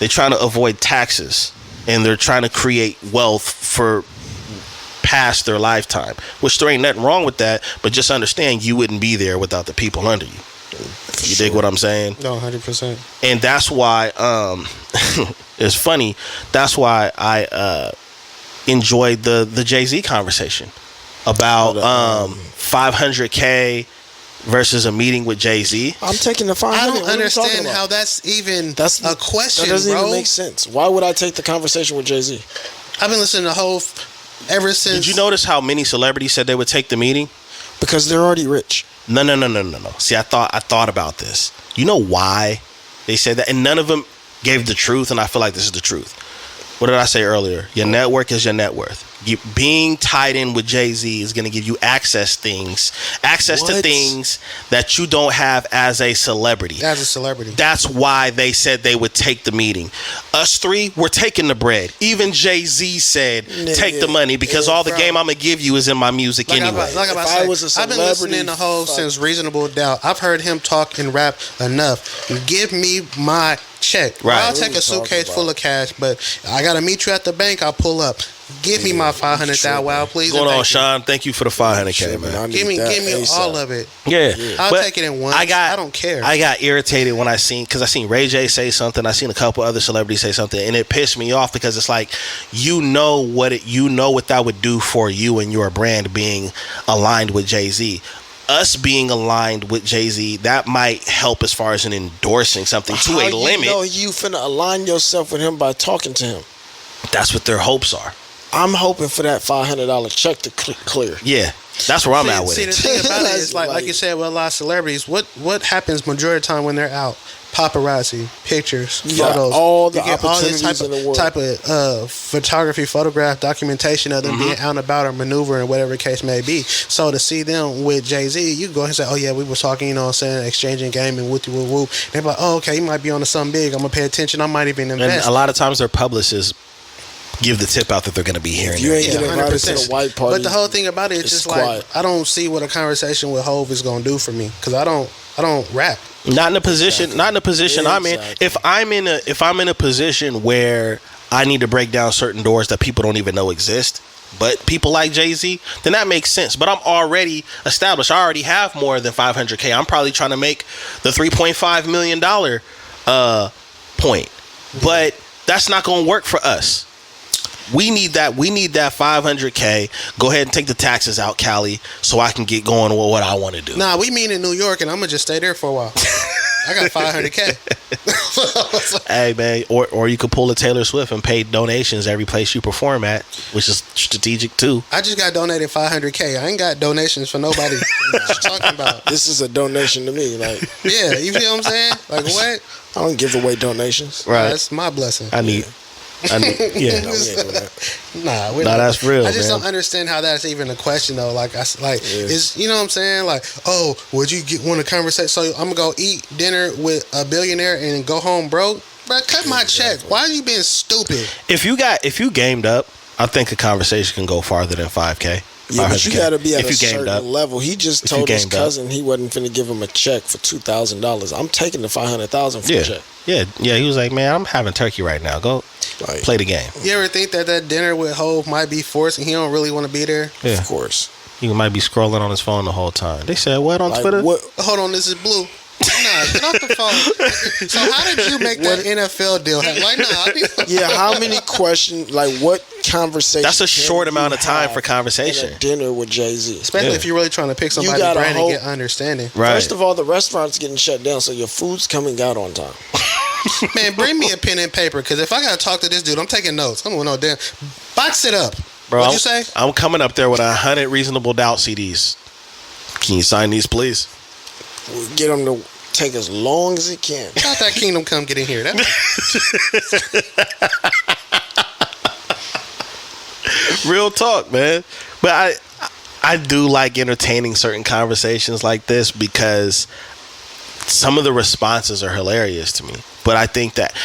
They're trying to avoid taxes and they're trying to create wealth for past their lifetime, which there ain't nothing wrong with that, but just understand you wouldn't be there without the people under you. You dig what I'm saying? No, 100%. And that's why it's funny. That's why I enjoyed the Jay-Z conversation about 500K versus a meeting with Jay-Z. I'm taking the 500. I don't understand how that's a question, that doesn't bro. even make sense. Why would I take the conversation with Jay-Z? I've been listening to the whole ever since. Did you notice how many celebrities said they would take the meeting? Because they're already rich. No. See, I thought about this. You know why they said that? And none of them gave the truth, and I feel like this is the truth. What did I say earlier? Your network is your net worth. being tied in with Jay-Z is going to give you access to things that you don't have as a celebrity. That's why they said they would take the meeting. Us three, we're taking the bread. Even Jay-Z said, take the money, because all the game I'm going to give you is in my music anyway. I've been listening to Hov since Reasonable Doubt. I've heard him talk and rap enough. Give me my check. Right. I'll take a suitcase full of cash, but I got to meet you at the bank. I'll pull up. Give me my 500,000, wow, please. What's going on, Sean? Thank you for the 500K, man. Give me all of it. Yeah. I'll take it in once. I don't care. I got irritated when I seen Ray J say something. I seen a couple other celebrities say something, and it pissed me off, because it's like, you know what that would do for you and your brand being aligned with Jay-Z. Us being aligned with Jay-Z, that might help as far as endorsing something to a limit. You finna align yourself with him by talking to him. That's what their hopes are. I'm hoping for that $500 check to clear. Yeah, that's where I'm at with it. The thing about it is, like you said, with a lot of celebrities, what happens majority of the time when they're out? Paparazzi, pictures, photos, all the opportunities all in the world. Type of photography, photograph, documentation of them being out and about or maneuvering, whatever the case may be. So to see them with Jay-Z, you go ahead and say, oh yeah, we were talking, you know what I'm saying, exchanging game and whoop whoop whoop. They're like, oh okay, he might be on to something big. I'm gonna pay attention. I might even invest. And a lot of times their publicists give the tip out that they're going to be here. You ain't getting invited to the white party. But the whole thing about it, it's just quiet. Like, I don't see what a conversation with Hov is going to do for me, because I don't rap. Not in the position. Not in the position I'm in. If I'm in a position where I need to break down certain doors that people don't even know exist, but people like Jay-Z, then that makes sense. But I'm already established. I already have more than 500K. I'm probably trying to make the $3.5 million point. But that's not going to work for us. We need that 500K. Go ahead and take the taxes out, Cali, so I can get going with what I want to do. Nah, we mean in New York, and I'm gonna just stay there for a while. I got 500K. Hey man, or you could pull a Taylor Swift and pay donations every place you perform at, which is strategic too. I just got donated 500K. I ain't got donations for nobody. What you talking about? This is a donation to me. Like, yeah, you feel what I'm saying? Like what? I don't give away donations. Right, that's my blessing. Yeah. That's real. I just don't understand how that's even a question though. Like, is, you know what I'm saying? Like, oh, would you want a conversation? So I'm gonna go eat dinner with a billionaire and go home broke? Bro, cut my check. Why are you being stupid? If you gamed up, I think a conversation can go farther than 5K. Yeah, but you got to be at a certain level. He just told his cousin he wasn't finna give him a check for $2,000. I'm taking the $500,000 for a check. Yeah. He was like, man, I'm having turkey right now. Go play the game. You ever think that dinner with Hov might be forced and he don't really want to be there? Yeah. Of course. He might be scrolling on his phone the whole time. They said what on Twitter? What? Hold on, this is Blue. Nah, get off the phone. So how did you make that NFL deal? Like, nah. Yeah, how many questions? Like, what conversation? That's a short amount of time for conversation. In a dinner with Jay-Z, especially if you're really trying to pick somebody's brand and get understanding. Right. First of all, the restaurant's getting shut down, so your food's coming out on time. Man, bring me a pen and paper, because if I gotta talk to this dude, I'm taking notes. I'm going no damn. Box it up. Bro, What'd you say? I'm coming up there with 100 Reasonable Doubt CDs. Can you sign these, please? We'll get them to take as long as it can. Got that Kingdom Come get in here. Real talk, man. But I do like entertaining certain conversations like this, because some of the responses are hilarious to me. But I think that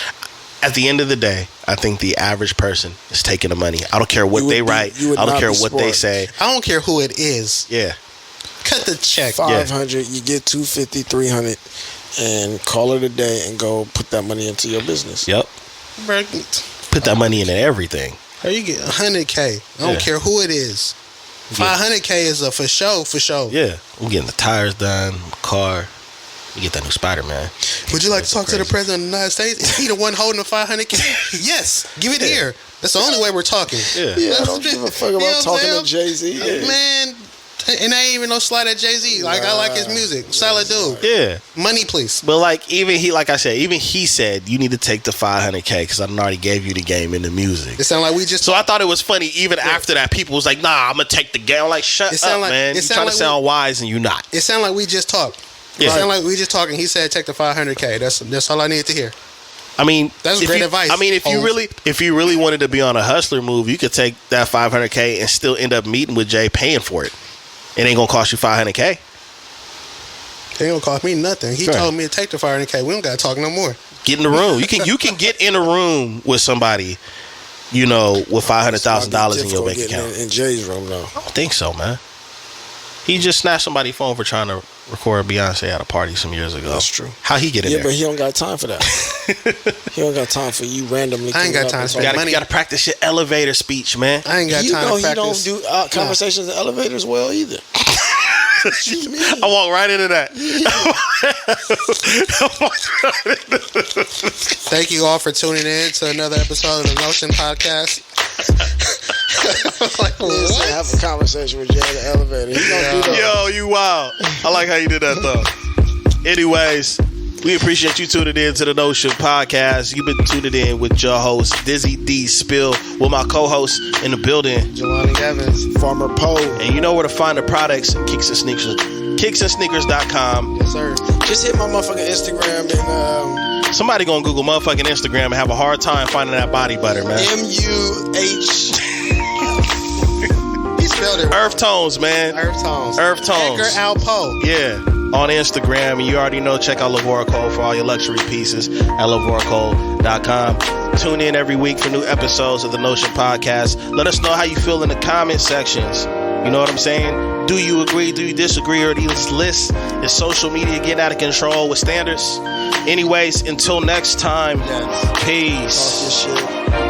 at the end of the day, I think the average person is taking the money. I don't care what they write. I don't care what they say. I don't care who it is. Yeah. Cut the check. 500, you get 250, 300, and call it a day and go put that money into your business. Yep. Put that money into everything. Or you get 100K. I don't care who it is. 500K is a for sure. Yeah. I'm getting the tires done, car. You get that new Spider-Man. Would you like to talk to the President of the United States? Is he the one holding the 500K? Yes. Give it here. That's the only way we're talking. Yeah, I don't give a fuck about talking to Jay-Z. Yeah. Man, and I ain't even no slight at Jay-Z. Like, I like his music. Solid dude. Yeah. Money, please. But like, even he said, you need to take the 500K because I already gave you the game in the music. It sound like we just. So I thought it was funny. Even after that, people was like, "Nah, I'm gonna take the game." I'm like, shut up, man. You're trying to sound wise and you not. It sound like we just talked. Yeah. It sound like we just talking. He said, take the 500K. That's all I need to hear. I mean, that's great advice. I mean, if you really wanted to be on a hustler move, you could take that $500K and still end up meeting with Jay, paying for it. It ain't gonna cost you $500K. It ain't gonna cost me nothing. He told me to take the $500K. We don't gotta talk no more. Get in the room. You can get in a room with somebody, you know, with $500,000 in your bank account. In Jay's room, though. I don't think so, man. He just snatched somebody's phone for trying to record Beyonce at a party some years ago. That's true. How he get in there? Yeah, but he don't got time for that. He don't got time for you randomly. I ain't got time for that. You gotta practice your elevator speech, man. I ain't got time to practice. He don't do conversations in elevators well either. I walk right into that. Thank you all for tuning in to another episode of the Notion podcast. Like, what? Have a conversation with Jay in the elevator. He don't do that. Yo, you wild. I like how you did that though. Anyways, we appreciate you tuning in to the Notion podcast. You've been tuning in with your host Dizzy D Spill, with my co-host in the building, Jelani Evans, Farmer Poe. And you know where to find the products, Kicks and Sneakers, kicksandsneakers.com. Yes, sir. Just hit my motherfucking Instagram and somebody gonna Google motherfucking Instagram and have a hard time finding that body butter, man. MUH. He spelled it. Earth Tones, man. Earth Tones. Edgar Alpo. Yeah. On Instagram, and you already know, check out Lavora Cole for all your luxury pieces at lavoracole.com. Tune in every week for new episodes of the Notion podcast. Let us know how you feel in the comment sections. You know what I'm saying? Do you agree? Do you disagree? Or these lists, is social media getting out of control with standards? Anyways, until next time, peace. Talk your shit.